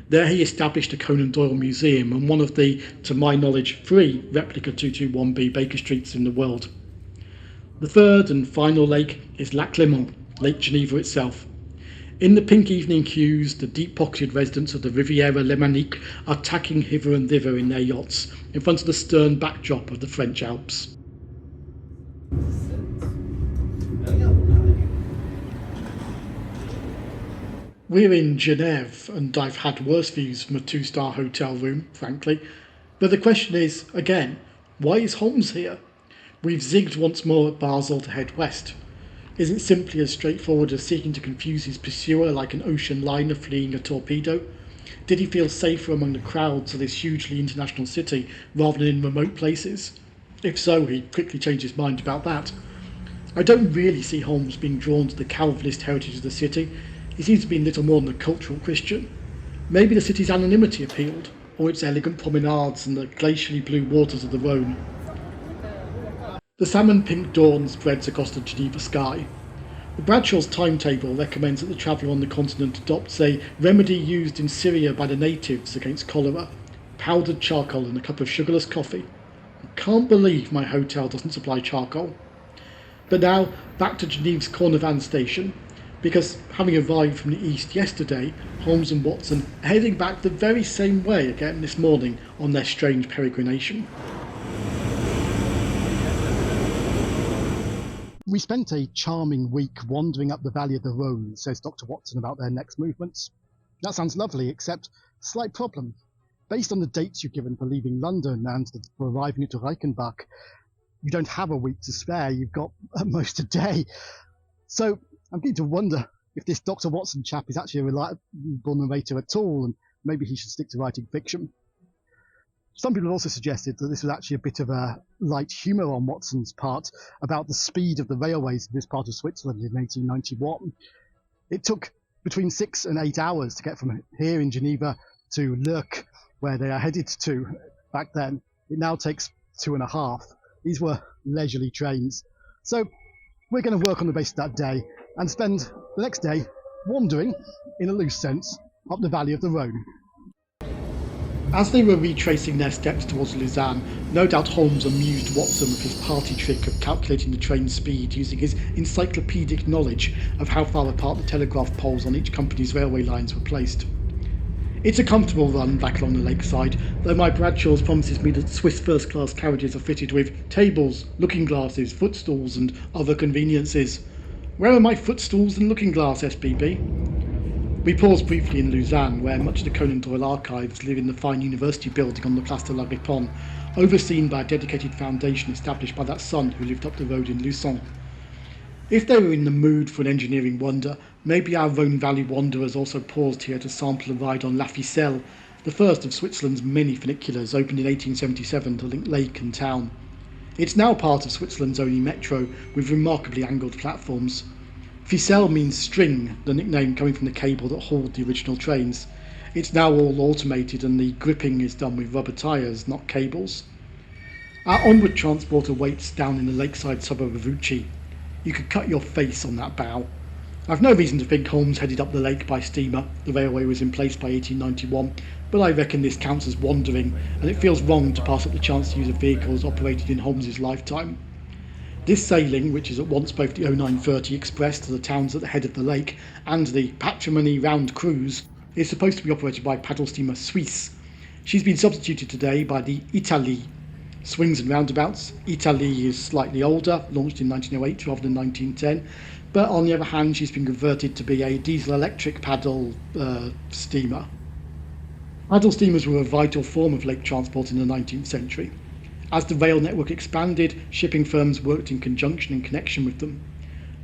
There he established a Conan Doyle museum and one of the, to my knowledge, 3 replica 221B Baker Streets in the world. The third and final lake is Lac Léman, Lake Geneva itself. In the pink evening hues, the deep-pocketed residents of the Riviera Lémanique are tacking hither and thither in their yachts, in front of the stern backdrop of the French Alps. We're in Geneva, and I've had worse views from a 2-star hotel room, frankly. But the question is, again, why is Holmes here? We've zigged once more at Basel to head west. Is it simply as straightforward as seeking to confuse his pursuer like an ocean liner fleeing a torpedo? Did he feel safer among the crowds of this hugely international city rather than in remote places? If so, he quickly changed his mind about that. I don't really see Holmes being drawn to the Calvinist heritage of the city. He seems to be little more than a cultural Christian. Maybe the city's anonymity appealed, or its elegant promenades and the glacially blue waters of the Rhône. The salmon-pink dawn spreads across the Geneva sky. The Bradshaw's timetable recommends that the traveller on the continent adopts a remedy used in Syria by the natives against cholera: powdered charcoal and a cup of sugarless coffee. I can't believe my hotel doesn't supply charcoal. But now, back to Geneva's Cornavin station, because having arrived from the east yesterday, Holmes and Watson are heading back the very same way again this morning on their strange peregrination. We spent a charming week wandering up the valley of the Rhône, says Dr. Watson about their next movements. That sounds lovely, except slight problem. Based on the dates you've given for leaving London and for arriving at Reichenbach, you don't have a week to spare, you've got at most a day. So I'm beginning to wonder if this Dr. Watson chap is actually a reliable narrator at all, and maybe he should stick to writing fiction. Some people have also suggested that this was actually a bit of a light humour on Watson's part about the speed of the railways in this part of Switzerland in 1891. It took between 6 and 8 hours to get from here in Geneva to Lurk, where they are headed to back then. It now takes 2.5. These were leisurely trains. So we're going to work on the basis of that day and spend the next day wandering, in a loose sense, up the valley of the Rhône. As they were retracing their steps towards Lausanne, no doubt Holmes amused Watson with his party trick of calculating the train's speed using his encyclopedic knowledge of how far apart the telegraph poles on each company's railway lines were placed. It's a comfortable run back along the lakeside, though my Bradshaw's promises me that Swiss first-class carriages are fitted with tables, looking glasses, footstools and other conveniences. Where are my footstools and looking glass, SBB? We pause briefly in Lausanne, where much of the Conan Doyle archives live in the fine university building on the Place de la Riponne, overseen by a dedicated foundation established by that son who lived up the road in Luçon. If they were in the mood for an engineering wonder, maybe our Rhône Valley wanderers also paused here to sample a ride on La Ficelle, the first of Switzerland's many funiculars, opened in 1877 to link lake and town. It's now part of Switzerland's only metro, with remarkably angled platforms. Ficelle means string, the nickname coming from the cable that hauled the original trains. It's now all automated and the gripping is done with rubber tyres, not cables. Our onward transport awaits down in the lakeside suburb of Ucci. You could cut your face on that bow. I've no reason to think Holmes headed up the lake by steamer. The railway was in place by 1891, but I reckon this counts as wandering, and it feels wrong to pass up the chance to use a vehicle as operated in Holmes's lifetime. This sailing, which is at once both the 0930 Express to the towns at the head of the lake and the Patrimony Round Cruise, is supposed to be operated by paddle steamer Suisse. She's been substituted today by the Italie. Swings and roundabouts. Italie is slightly older, launched in 1908 rather than 1910, but on the other hand she's been converted to be a diesel-electric paddle steamer. Paddle steamers were a vital form of lake transport in the 19th century. As the rail network expanded, shipping firms worked in conjunction and connection with them.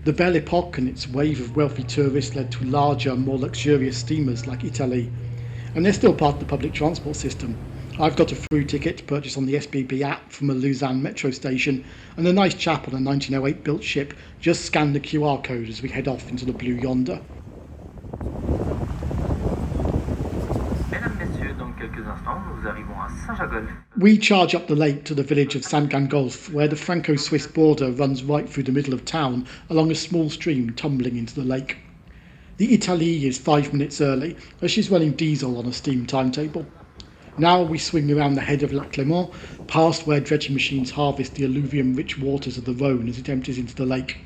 The Belle Epoque and its wave of wealthy tourists led to larger, more luxurious steamers like Italy, and they're still part of the public transport system. I've got a through ticket purchased on the SBB app from a Lausanne metro station, and a nice chap on a 1908 built ship just scanned the QR code as we head off into the blue yonder. We charge up the lake to the village of Saint-Gangolf, where the Franco-Swiss border runs right through the middle of town along a small stream tumbling into the lake. The Italie is 5 minutes early, as she's running diesel on a steam timetable. Now we swing around the head of La Clément, past where dredging machines harvest the alluvium-rich waters of the Rhône as it empties into the lake.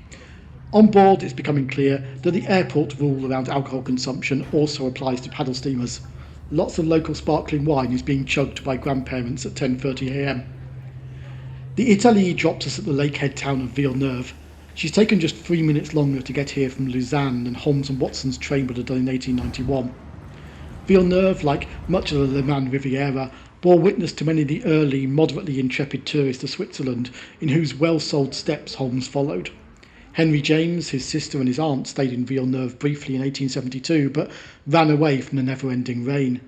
On board, it's becoming clear that the airport rule around alcohol consumption also applies to paddle steamers. Lots of local sparkling wine is being chugged by grandparents at 10:30 a.m. The Italie drops us at the lakehead town of Villeneuve. She's taken just 3 minutes longer to get here from Lausanne than Holmes and Watson's train would have done in 1891. Villeneuve, like much of the Le Mans Riviera, bore witness to many of the early, moderately intrepid tourists of Switzerland, in whose well-sold steps Holmes followed. Henry James, his sister and his aunt stayed in Villeneuve briefly in 1872, but ran away from the never-ending rain.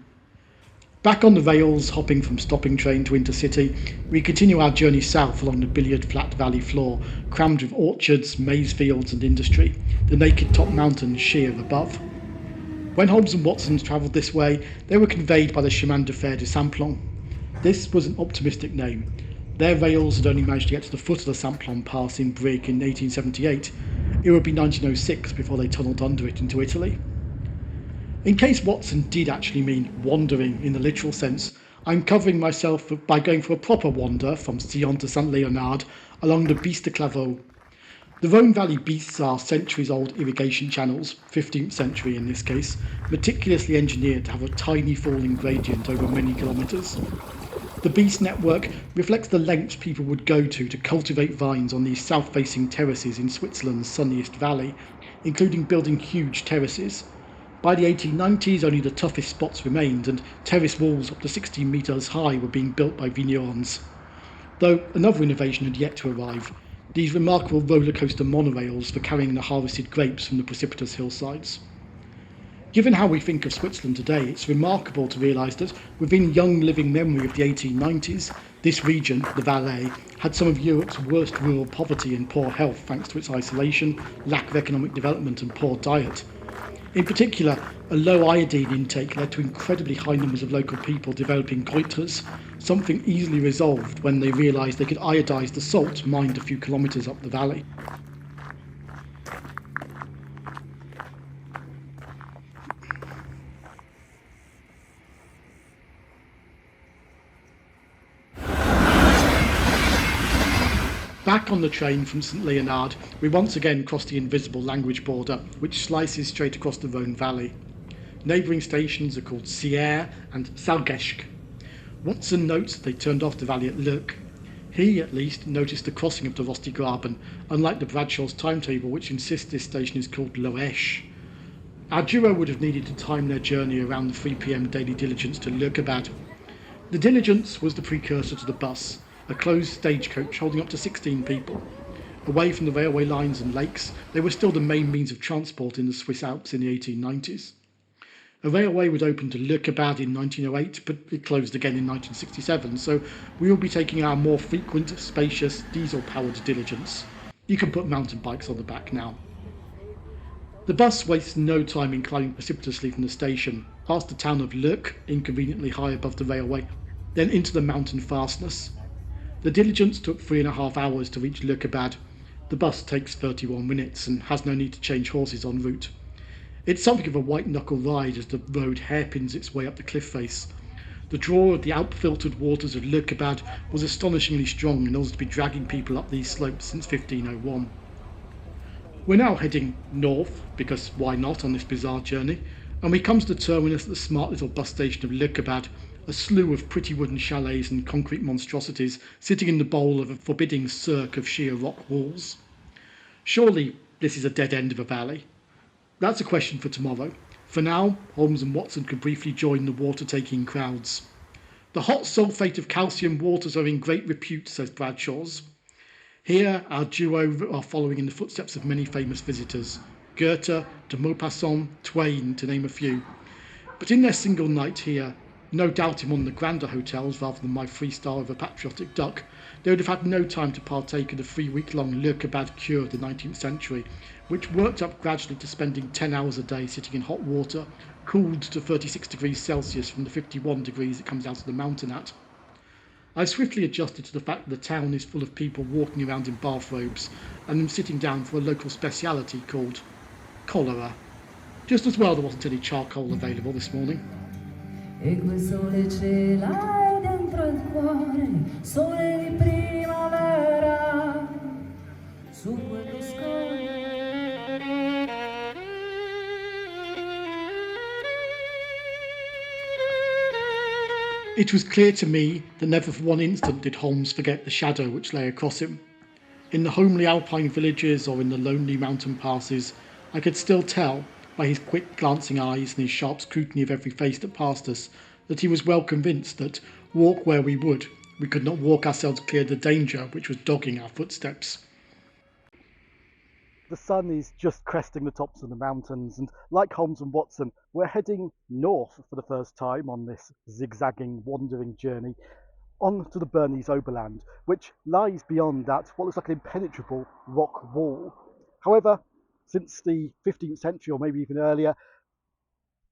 Back on the rails, hopping from stopping train to intercity, we continue our journey south along the billiard-flat valley floor, crammed with orchards, maize fields and industry, the naked-top mountains sheer above. When Holmes and Watson travelled this way, they were conveyed by the Chemin de Fer de Simplon. This was an optimistic name. Their rails had only managed to get to the foot of the Simplon Pass in Brig in 1878. It would be 1906 before they tunnelled under it into Italy. In case Watson did actually mean wandering in the literal sense, I'm covering myself by going for a proper wander from Sion to St. Leonard along the Bisse de Claveau. The Rhône Valley beasts are centuries-old irrigation channels, 15th century in this case, meticulously engineered to have a tiny falling gradient over many kilometres. The beast network reflects the lengths people would go to cultivate vines on these south-facing terraces in Switzerland's sunniest valley, including building huge terraces. By the 1890s, only the toughest spots remained, and terrace walls up to 16 metres high were being built by vignerons. Though another innovation had yet to arrive, these remarkable roller coaster monorails for carrying the harvested grapes from the precipitous hillsides. Given how we think of Switzerland today, it's remarkable to realise that within young living memory of the 1890s, this region, the Valais, had some of Europe's worst rural poverty and poor health thanks to its isolation, lack of economic development and poor diet. In particular, a low iodine intake led to incredibly high numbers of local people developing goitres, something easily resolved when they realised they could iodise the salt mined a few kilometres up the valley. Back on the train from St. Leonard, we once again cross the invisible language border, which slices straight across the Rhône Valley. Neighbouring stations are called Sierre and Salgeschk. Watson notes they turned off the valley at Leuc. He, at least, noticed the crossing of the Rostigraben, unlike the Bradshaw's timetable, which insists this station is called Loesch. Our duo would have needed to time their journey around the 3 p.m. daily diligence to Leukerbad. The diligence was the precursor to the bus, a closed stagecoach holding up to 16 people. Away from the railway lines and lakes, they were still the main means of transport in the Swiss Alps in the 1890s. A railway would open to Leukerbad in 1908, but it closed again in 1967, so we will be taking our more frequent, spacious, diesel-powered diligence. You can put mountain bikes on the back now. The bus wastes no time in climbing precipitously from the station, past the town of Leuc, inconveniently high above the railway, then into the mountain fastness. The diligence took 3.5 hours to reach Leukerbad. The bus takes 31 minutes and has no need to change horses en route. It's something of a white-knuckle ride as the road hairpins its way up the cliff face. The draw of the Alp-filtered waters of Leukerbad was astonishingly strong in order to be dragging people up these slopes since 1501. We're now heading north, because why not on this bizarre journey, and we come to the terminus at the smart little bus station of Leukerbad, a slew of pretty wooden chalets and concrete monstrosities sitting in the bowl of a forbidding cirque of sheer rock walls. Surely this is a dead end of a valley. That's a question for tomorrow. For now, Holmes and Watson could briefly join the water-taking crowds. The hot sulphate of calcium waters are in great repute, says Bradshaw's. Here, our duo are following in the footsteps of many famous visitors, Goethe, de Maupassant, Twain, to name a few. But in their single night here, no doubt in one of the grander hotels rather than my 3-star of a patriotic duck, they would have had no time to partake of the 3-week-long Lurkerbad cure of the 19th century, which worked up gradually to spending 10 hours a day sitting in hot water, cooled to 36 degrees Celsius from the 51 degrees it comes out of the mountain at. I swiftly adjusted to the fact that the town is full of people walking around in bathrobes and am sitting down for a local speciality called cholera. Just as well there wasn't any charcoal available this morning. E quel sole ce l'hai dentro il cuore, sole di primavera, su quello scoglio. It was clear to me that never for one instant did Holmes forget the shadow which lay across him. In the homely Alpine villages or in the lonely mountain passes, I could still tell, by his quick glancing eyes and his sharp scrutiny of every face that passed us, that he was well convinced that, walk where we would, we could not walk ourselves clear of the danger which was dogging our footsteps. The sun is just cresting the tops of the mountains, and like Holmes and Watson, we're heading north for the first time on this zigzagging, wandering journey on to the Bernese Oberland, which lies beyond that what looks like an impenetrable rock wall. However, since the 15th century, or maybe even earlier,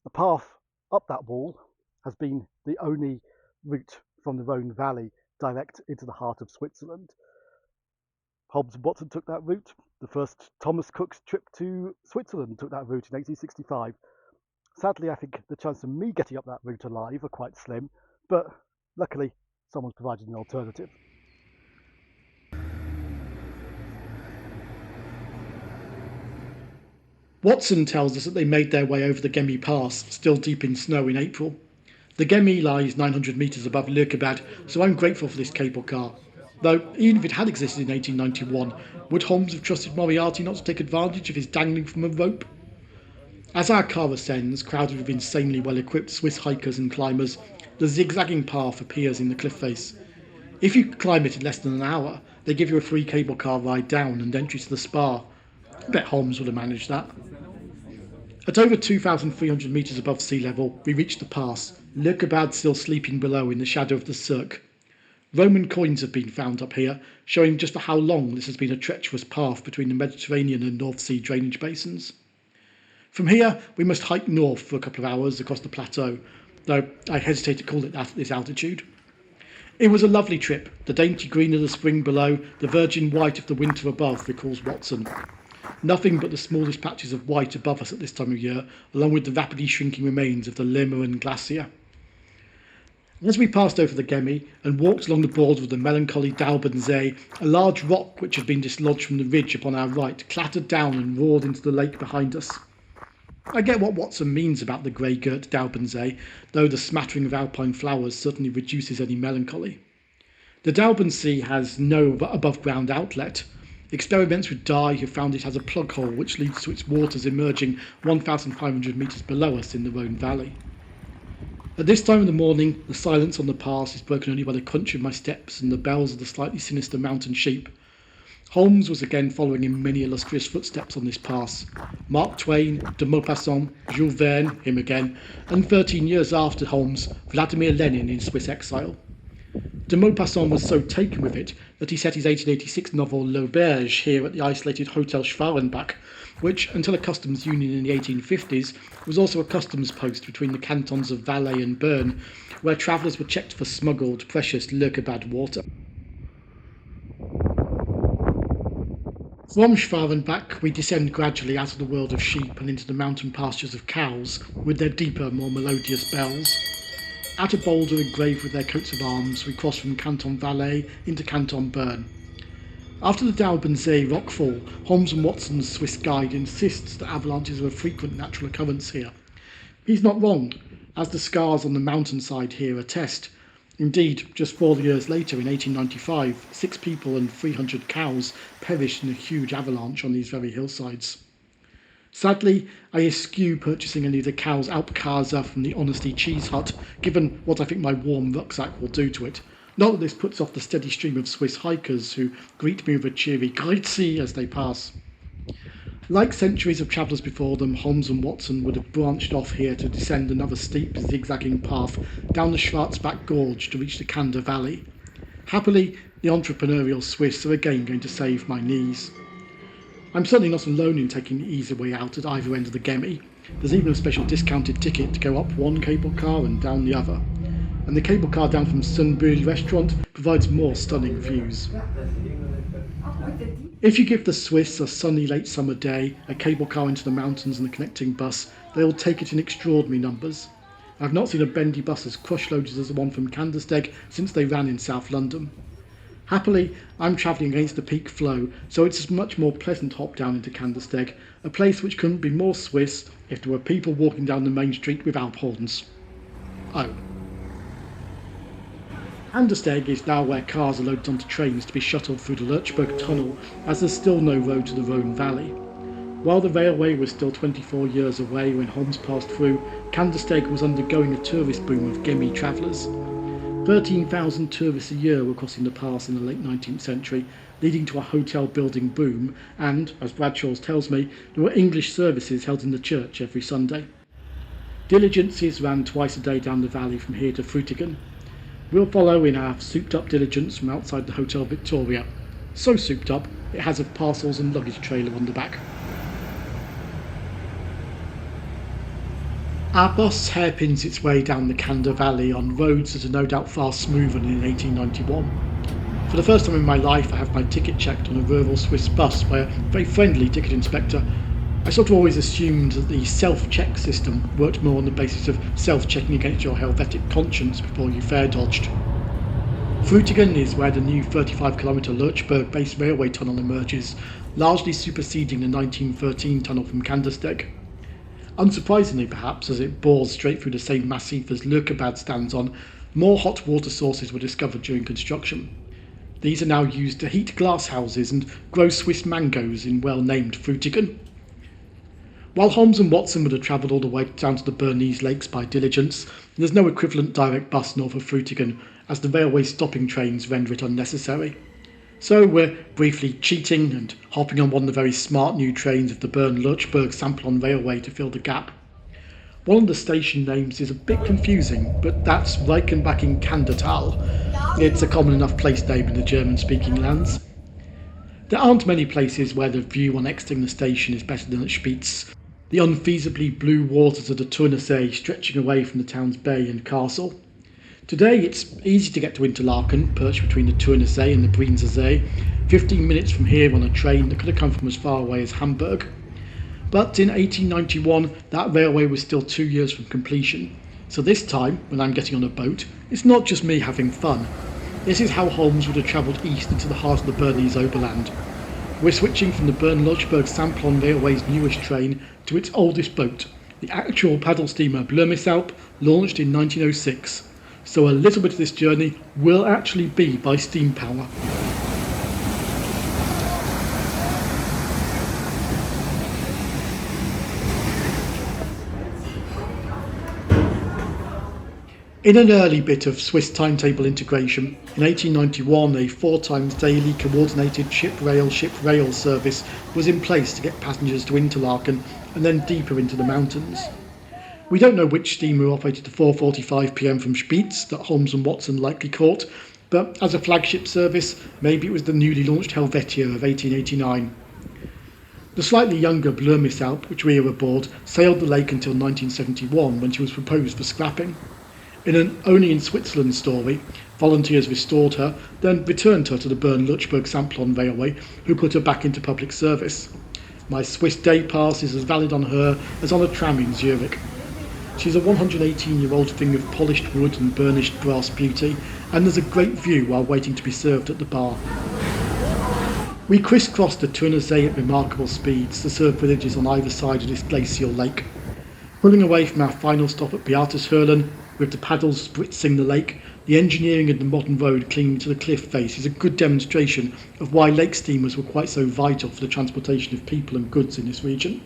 the path up that wall has been the only route from the Rhône Valley direct into the heart of Switzerland. Holmes and Watson took that route. The first Thomas Cook's trip to Switzerland took that route in 1865. Sadly, I think the chance of me getting up that route alive are quite slim, but luckily someone's provided an alternative. Watson tells us that they made their way over the Gemmi Pass, still deep in snow, in April. The Gemmi lies 900 metres above Lurkerbad, so I'm grateful for this cable car. Though, even if it had existed in 1891, would Holmes have trusted Moriarty not to take advantage of his dangling from a rope? As our car ascends, crowded with insanely well-equipped Swiss hikers and climbers, the zigzagging path appears in the cliff face. If you climb it in less than an hour, they give you a free cable car ride down and entry to the spa. I bet Holmes would have managed that. At over 2,300 metres above sea level, we reach the pass, Lurkerbad still sleeping below in the shadow of the cirque. Roman coins have been found up here, showing just for how long this has been a treacherous path between the Mediterranean and North Sea drainage basins. From here, we must hike north for a couple of hours across the plateau, though I hesitate to call it that at this altitude. It was a lovely trip. The dainty green of the spring below, the virgin white of the winter above, recalls Watson. Nothing but the smallest patches of white above us at this time of year, along with the rapidly shrinking remains of the Meiringen glacier. As we passed over the Gemmi and walked along the border of the melancholy Daubensee, a large rock which had been dislodged from the ridge upon our right clattered down and roared into the lake behind us. I get what Watson means about the grey-girt Daubensee, though the smattering of alpine flowers certainly reduces any melancholy. The Daubensee has no above-ground outlet. Experiments with Dye have found it has a plug hole which leads to its waters emerging 1,500 metres below us in the Rhône Valley. At this time of the morning, the silence on the pass is broken only by the crunch of my steps and the bells of the slightly sinister mountain sheep. Holmes was again following in many illustrious footsteps on this pass. Mark Twain, de Maupassant, Jules Verne, him again, and 13 years after Holmes, Vladimir Lenin in Swiss exile. De Maupassant was so taken with it that he set his 1886 novel L'Auberge here at the isolated Hotel Schwarenbach, which, until a customs union in the 1850s, was also a customs post between the cantons of Valais and Bern, where travellers were checked for smuggled, precious Lurkerbad water. From Schwarenbach, we descend gradually out of the world of sheep and into the mountain pastures of cows, with their deeper, more melodious bells. At a boulder engraved with their coats of arms, we cross from Canton Valais into Canton Bern. After the Daubensee rockfall, Holmes and Watson's Swiss guide insists that avalanches are a frequent natural occurrence here. He's not wrong, as the scars on the mountainside here attest. Indeed, just 4 years later, in 1895, 6 people and 300 cows perished in a huge avalanche on these very hillsides. Sadly, I eschew purchasing any of the cow's Alpkase from the Honesty Cheese Hut, given what I think my warm rucksack will do to it. Not that this puts off the steady stream of Swiss hikers who greet me with a cheery "Grüezi" as they pass. Like centuries of travellers before them, Holmes and Watson would have branched off here to descend another steep, zigzagging path down the Schwarzbach Gorge to reach the Canda Valley. Happily, the entrepreneurial Swiss are again going to save my knees. I'm certainly not alone in taking the easy way out at either end of the Gemmi. There's even a special discounted ticket to go up one cable car and down the other. And the cable car down from Sunbury restaurant provides more stunning views. If you give the Swiss a sunny late summer day, a cable car into the mountains and a connecting bus, they will take it in extraordinary numbers. I've not seen a bendy bus as crush-loaded as the one from Candlesteg since they ran in South London. Happily, I'm travelling against the peak flow, so it's a much more pleasant hop down into Candlesteg, a place which couldn't be more Swiss if there were people walking down the main street with Alp horns. Oh. Candlesteg is now where cars are loaded onto trains to be shuttled through the Lurchburg tunnel, as there's still no road to the Rhône Valley. While the railway was still 24 years away when Holmes passed through, Candlesteg was undergoing a tourist boom of Gemmi travellers. 13,000 tourists a year were crossing the pass in the late 19th century, leading to a hotel building boom, and, as Bradshaw's tells me, there were English services held in the church every Sunday. Diligences ran twice a day down the valley from here to Frutigen. We'll follow in our souped-up diligence from outside the Hotel Victoria. So souped up, it has a parcels and luggage trailer on the back. Our bus hairpins its way down the Canda Valley on roads that are no doubt far smoother than in 1891. For the first time in my life I have my ticket checked on a rural Swiss bus by a very friendly ticket inspector. I sort of always assumed that the self-check system worked more on the basis of self-checking against your Helvetic conscience before you fare dodged. Frutigen is where the new 35-kilometre Lurchburg-based railway tunnel emerges, largely superseding the 1913 tunnel from Candlesteg. Unsurprisingly perhaps, as it bores straight through the same massif as Lurkerbad stands on, more hot water sources were discovered during construction. These are now used to heat glass houses and grow Swiss mangoes in well-named Frutigen. While Holmes and Watson would have travelled all the way down to the Bernese Lakes by diligence, there's no equivalent direct bus north of Frutigen, as the railway stopping trains render it unnecessary. So we're briefly cheating and hopping on one of the very smart new trains of the Bern-Lurchburg Samplon Railway to fill the gap. One of the station names is a bit confusing, but that's Reichenbach in Kandertal. It's a common enough place name in the German-speaking lands. There aren't many places where the view on exiting the station is better than at Spitz, the unfeasibly blue waters of the Thunersee stretching away from the town's bay and castle. Today it's easy to get to Interlaken, perched between the Thunersee and the Brienzer See, 15 minutes from here on a train that could have come from as far away as Hamburg. But in 1891 that railway was still 2 years from completion, so this time, when I'm getting on a boat, it's not just me having fun. This is how Holmes would have travelled east into the heart of the Bernese Oberland. We're switching from the Bern-Lurchburg Samplon Railway's newest train to its oldest boat, the actual paddle steamer Blömisaup, launched in 1906. So a little bit of this journey will actually be by steam power. In an early bit of Swiss timetable integration, in 1891 a 4 times daily coordinated ship-rail service was in place to get passengers to Interlaken and then deeper into the mountains. We don't know which steamer operated the 4:45 p.m. from Spitz that Holmes and Watson likely caught, but as a flagship service, maybe it was the newly launched Helvetia of 1889. The slightly younger Blömisaup, which we were aboard, sailed the lake until 1971 when she was proposed for scrapping. In an Only in Switzerland story, volunteers restored her, then returned her to the Bern-Lurchburg Samplon Railway, who put her back into public service. My Swiss day pass is as valid on her as on a tram in Zurich. She's a 118-year-old thing of polished wood and burnished brass beauty, and there's a great view while waiting to be served at the bar. We crisscrossed the Thunersee at remarkable speeds to serve villages on either side of this glacial lake. Pulling away from our final stop at Beateshöhlen, with the paddles spritzing the lake, the engineering of the modern road clinging to the cliff face is a good demonstration of why lake steamers were quite so vital for the transportation of people and goods in this region.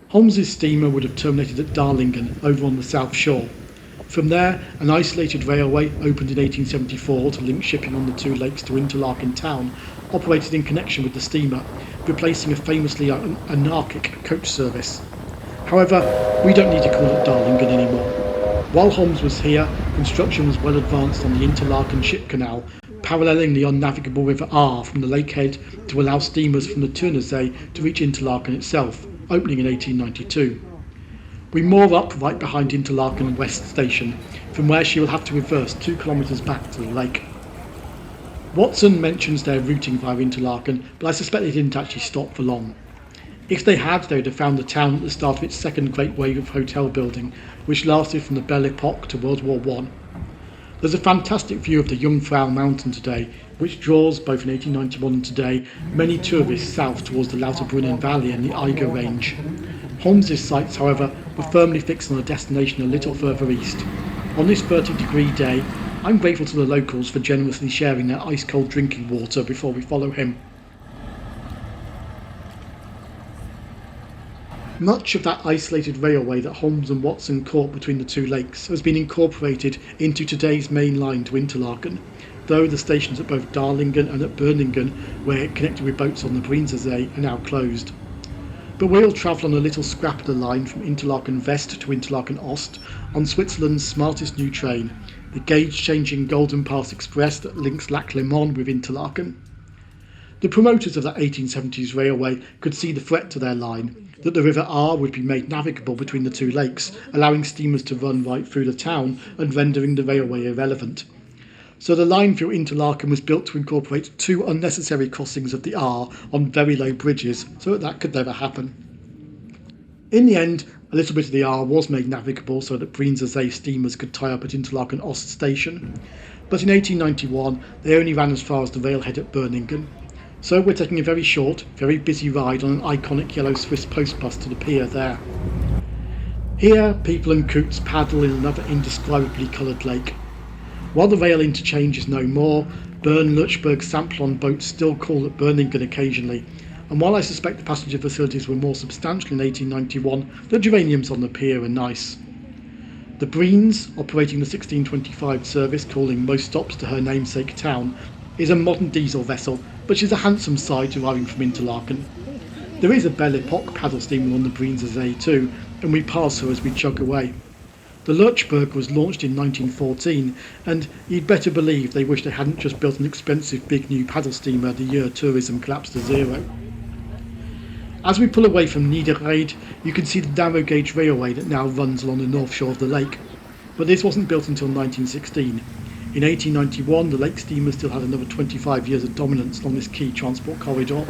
Holmes's steamer would have terminated at Darlingen, over on the south shore. From there, an isolated railway opened in 1874 to link shipping on the two lakes to Interlaken town, operated in connection with the steamer, replacing a famously anarchic coach service. However, we don't need to call it Darlingen anymore. While Holmes was here, construction was well advanced on the Interlaken ship canal, paralleling the unnavigable River Aar from the lakehead to allow steamers from the Thunersee to reach Interlaken itself, opening in 1892. We moor up right behind Interlaken West Station, from where she will have to reverse 2 kilometres back to the lake. Watson mentions their routing via Interlaken, but I suspect they didn't actually stop for long. If they had, they would have found the town at the start of its second great wave of hotel building, which lasted from the Belle Epoque to World War I. There's a fantastic view of the Jungfrau mountain today, which draws, both in 1891 and today, many tourists south towards the Lauterbrunnen Valley and the Eiger Range. Holmes's sights, however, were firmly fixed on a destination a little further east. On this 30-degree day, I'm grateful to the locals for generously sharing their ice-cold drinking water before we follow him. Much of that isolated railway that Holmes and Watson caught between the two lakes has been incorporated into today's main line to Interlaken, though the stations at both Darlingen and at Beuningen, where it connected with boats on the Brienzersee, are now closed. But we'll travel on a little scrap of the line from Interlaken West to Interlaken Ost on Switzerland's smartest new train, the gauge-changing Golden Pass Express that links Lac Léman with Interlaken. The promoters of that 1870s railway could see the threat to their line, that the River Aar would be made navigable between the two lakes, allowing steamers to run right through the town and rendering the railway irrelevant. So the line through Interlaken was built to incorporate 2 unnecessary crossings of the Aar on very low bridges, so that could never happen. In the end, a little bit of the Aar was made navigable so that Brienzersee steamers could tie up at Interlaken Ost station, but in 1891 they only ran as far as the railhead at Beuningen. So we're taking a very short, very busy ride on an iconic yellow Swiss post bus to the pier there. Here, people and coots paddle in another indescribably coloured lake. While the rail interchange is no more, Bern-Lützburg samplon boats still call at Beuningen occasionally, and while I suspect the passenger facilities were more substantial in 1891, the geraniums on the pier are nice. The Briens, operating the 1625 service calling most stops to her namesake town, is a modern diesel vessel, but she's a handsome sight arriving from Interlaken. There is a Belle Epoque paddle steamer on the Brienzersee too, and we pass her as we chug away. The Lurchburg was launched in 1914, and you'd better believe they wish they hadn't just built an expensive big new paddle steamer the year tourism collapsed to zero. As we pull away from Niederrheide, you can see the narrow gauge railway that now runs along the north shore of the lake, but this wasn't built until 1916. In 1891, the lake steamer still had another 25 years of dominance along this key transport corridor.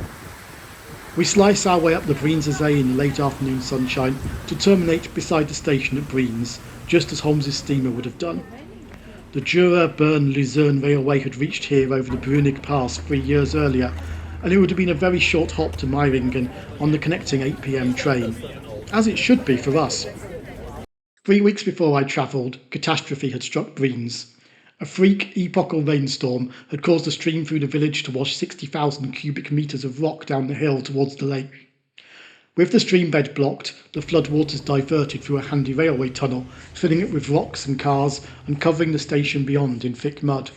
We slice our way up the Brienzersee in the late afternoon sunshine to terminate beside the station at Briens, just as Holmes's steamer would have done. The Jura-Bern-Luzern railway had reached here over the Brünig Pass 3 years earlier, and it would have been a very short hop to Meiringen on the connecting 8 p.m. train, as it should be for us. 3 weeks before I travelled, catastrophe had struck Briens. A freak epochal rainstorm had caused a stream through the village to wash 60,000 cubic metres of rock down the hill towards the lake. With the stream bed blocked, the floodwaters diverted through a handy railway tunnel, filling it with rocks and cars and covering the station beyond in thick mud.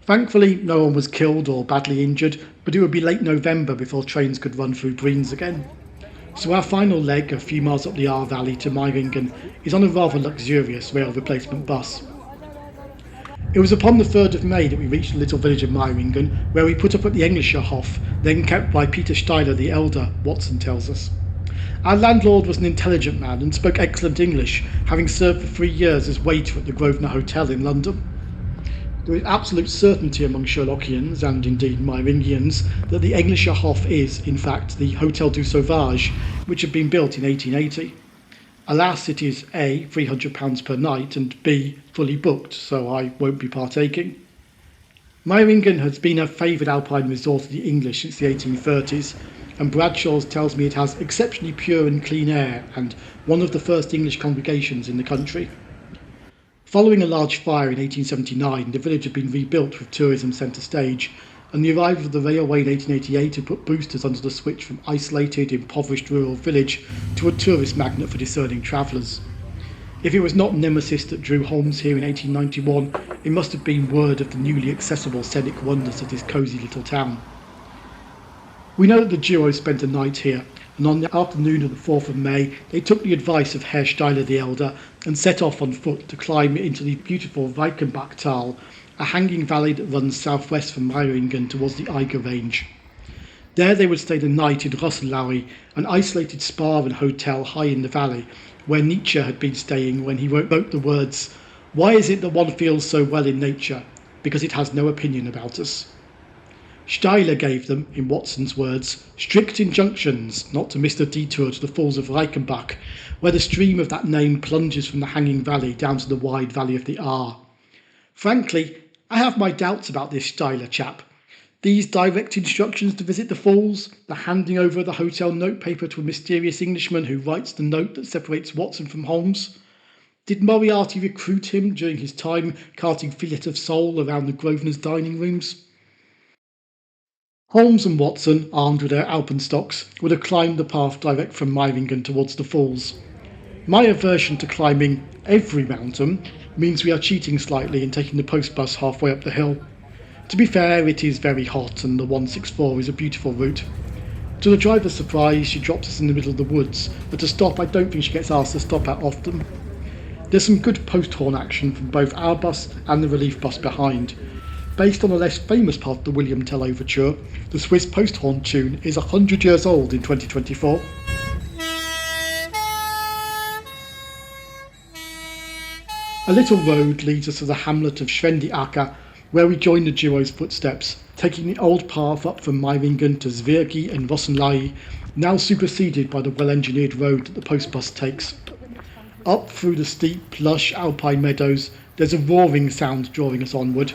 Thankfully, no one was killed or badly injured, but it would be late November before trains could run through Briens again. So our final leg, a few miles up the Aar Valley to Meiringen, is on a rather luxurious rail replacement bus. It was upon the 3rd of May that we reached the little village of Meiringen, where we put up at the Englischer Hof, then kept by Peter Steiler the Elder, Watson tells us. Our landlord was an intelligent man and spoke excellent English, having served for 3 years as waiter at the Grosvenor Hotel in London. There is absolute certainty among Sherlockians, and indeed Meiringians, that the Englischer Hof is, in fact, the Hotel du Sauvage, which had been built in 1880. Alas, it is A, £300 per night, and B, fully booked, so I won't be partaking. Meiringen has been a favoured Alpine resort of the English since the 1830s, and Bradshaw's tells me it has exceptionally pure and clean air, and one of the first English congregations in the country. Following a large fire in 1879, the village had been rebuilt with tourism centre stage, and the arrival of the railway in 1888 had put boosters under the switch from isolated, impoverished rural village to a tourist magnet for discerning travellers. If it was not Nemesis that drew Holmes here in 1891, it must have been word of the newly accessible scenic wonders of this cosy little town. We know that the duo spent a night here, and on the afternoon of the 4th of May, they took the advice of Herr Steiler the Elder and set off on foot to climb into the beautiful Reichenbach Tal, a hanging valley that runs southwest from Meiringen towards the Eiger Range. There they would stay the night in Rhône Valley, an isolated spa and hotel high in the valley, where Nietzsche had been staying when he wrote the words, "Why is it that one feels so well in nature? Because it has no opinion about us." Steiler gave them, in Watson's words, strict injunctions not to miss the detour to the falls of Reichenbach, where the stream of that name plunges from the hanging valley down to the wide valley of the Aar. Frankly, I have my doubts about this Steiler chap. These direct instructions to visit the falls, the handing over of the hotel notepaper to a mysterious Englishman who writes the note that separates Watson from Holmes. Did Moriarty recruit him during his time carting fillet of sole around the Grosvenor's dining rooms? Holmes and Watson, armed with their alpenstocks, would have climbed the path direct from Meiringen towards the falls. My aversion to climbing every mountain means we are cheating slightly and taking the post bus halfway up the hill. To be fair, it is very hot and the 164 is a beautiful route. To the driver's surprise, she drops us in the middle of the woods, but a stop I don't think she gets asked to stop at often. There's some good post horn action from both our bus and the relief bus behind. Based on a less famous part of the William Tell Overture, the Swiss post horn tune is 100 years old in 2024. A little road leads us to the hamlet of Schwendiacker, where we join the duo's footsteps, taking the old path up from Meiringen to Zwirgi and Rossenlei, now superseded by the well-engineered road that the post bus takes. Up through the steep, lush Alpine meadows, there's a roaring sound drawing us onward.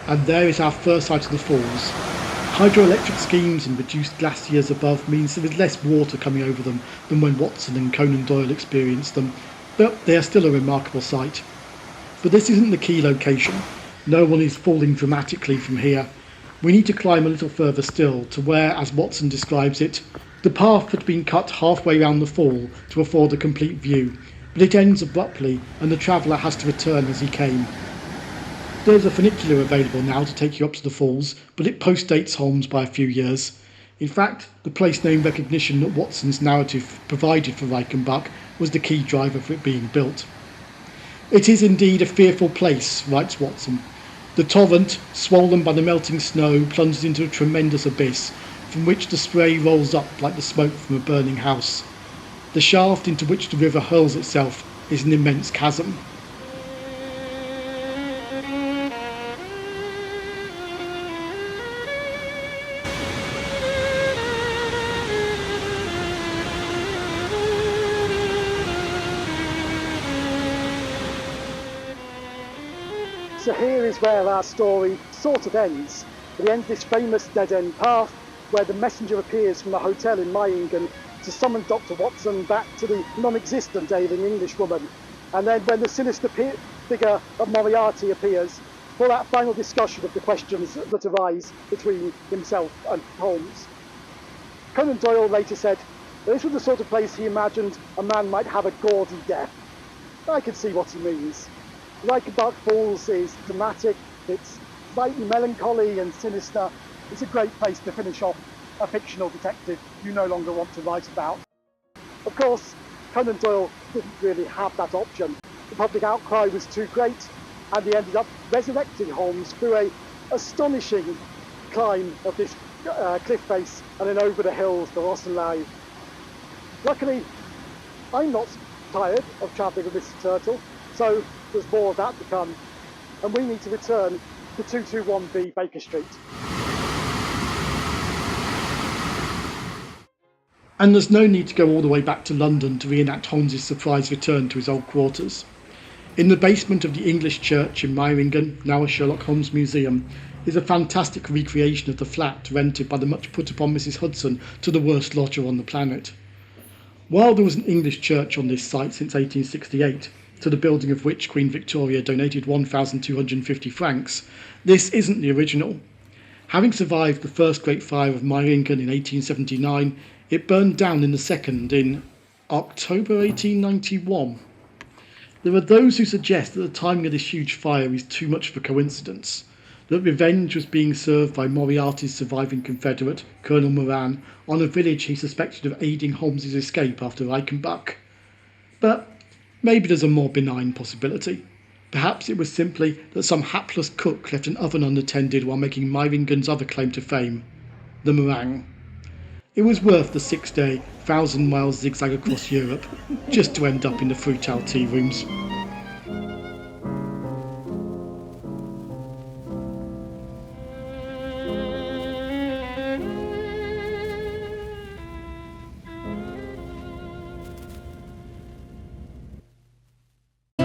And there is our first sight of the falls. Hydroelectric schemes and reduced glaciers above means there is less water coming over them than when Watson and Conan Doyle experienced them, but they are still a remarkable sight. But this isn't the key location. No one is falling dramatically from here. We need to climb a little further still to where, as Watson describes it, the path had been cut halfway round the fall to afford a complete view, but it ends abruptly and the traveller has to return as he came. There's a funicular available now to take you up to the falls, but it postdates Holmes by a few years. In fact, the place name recognition that Watson's narrative provided for Reichenbach was the key driver for it being built. It is indeed a fearful place, writes Watson. The torrent, swollen by the melting snow, plunges into a tremendous abyss, from which the spray rolls up like the smoke from a burning house. The shaft into which the river hurls itself is an immense chasm. So here is where our story sort of ends. It ends this famous dead-end path where the messenger appears from the hotel in Meiringen to summon Dr. Watson back to the non-existent ailing Englishwoman. And then when the sinister figure of Moriarty appears for that final discussion of the questions that arise between himself and Holmes. Conan Doyle later said that this was the sort of place he imagined a man might have a gaudy death. I can see what he means. Reichenbach Falls is dramatic, it's slightly melancholy and sinister. It's a great place to finish off a fictional detective you no longer want to write about. Of course, Conan Doyle didn't really have that option. The public outcry was too great, and he ended up resurrecting Holmes through an astonishing climb of this cliff face and then over the hills to Rossenlei. Luckily, I'm not tired of travelling with Mr. Turtle, so there's more of that to come, and we need to return to 221B Baker Street. And there's no need to go all the way back to London to reenact Holmes' surprise return to his old quarters. In the basement of the English church in Meiringen, now a Sherlock Holmes museum, is a fantastic recreation of the flat rented by the much put upon Mrs. Hudson to the worst lodger on the planet. While there was an English church on this site since 1868, to the building of which Queen Victoria donated 1,250 francs, this isn't the original. Having survived the first Great Fire of Meiringen in 1879, it burned down in the second in October 1891. There are those who suggest that the timing of this huge fire is too much of a coincidence, that revenge was being served by Moriarty's surviving Confederate, Colonel Moran, on a village he suspected of aiding Holmes's escape after Reichenbach. But maybe there's a more benign possibility. Perhaps it was simply that some hapless cook left an oven unattended while making Meiringen's other claim to fame, the meringue. It was worth the 6-day, 1,000-mile zigzag across Europe, just to end up in the Frutal tea rooms.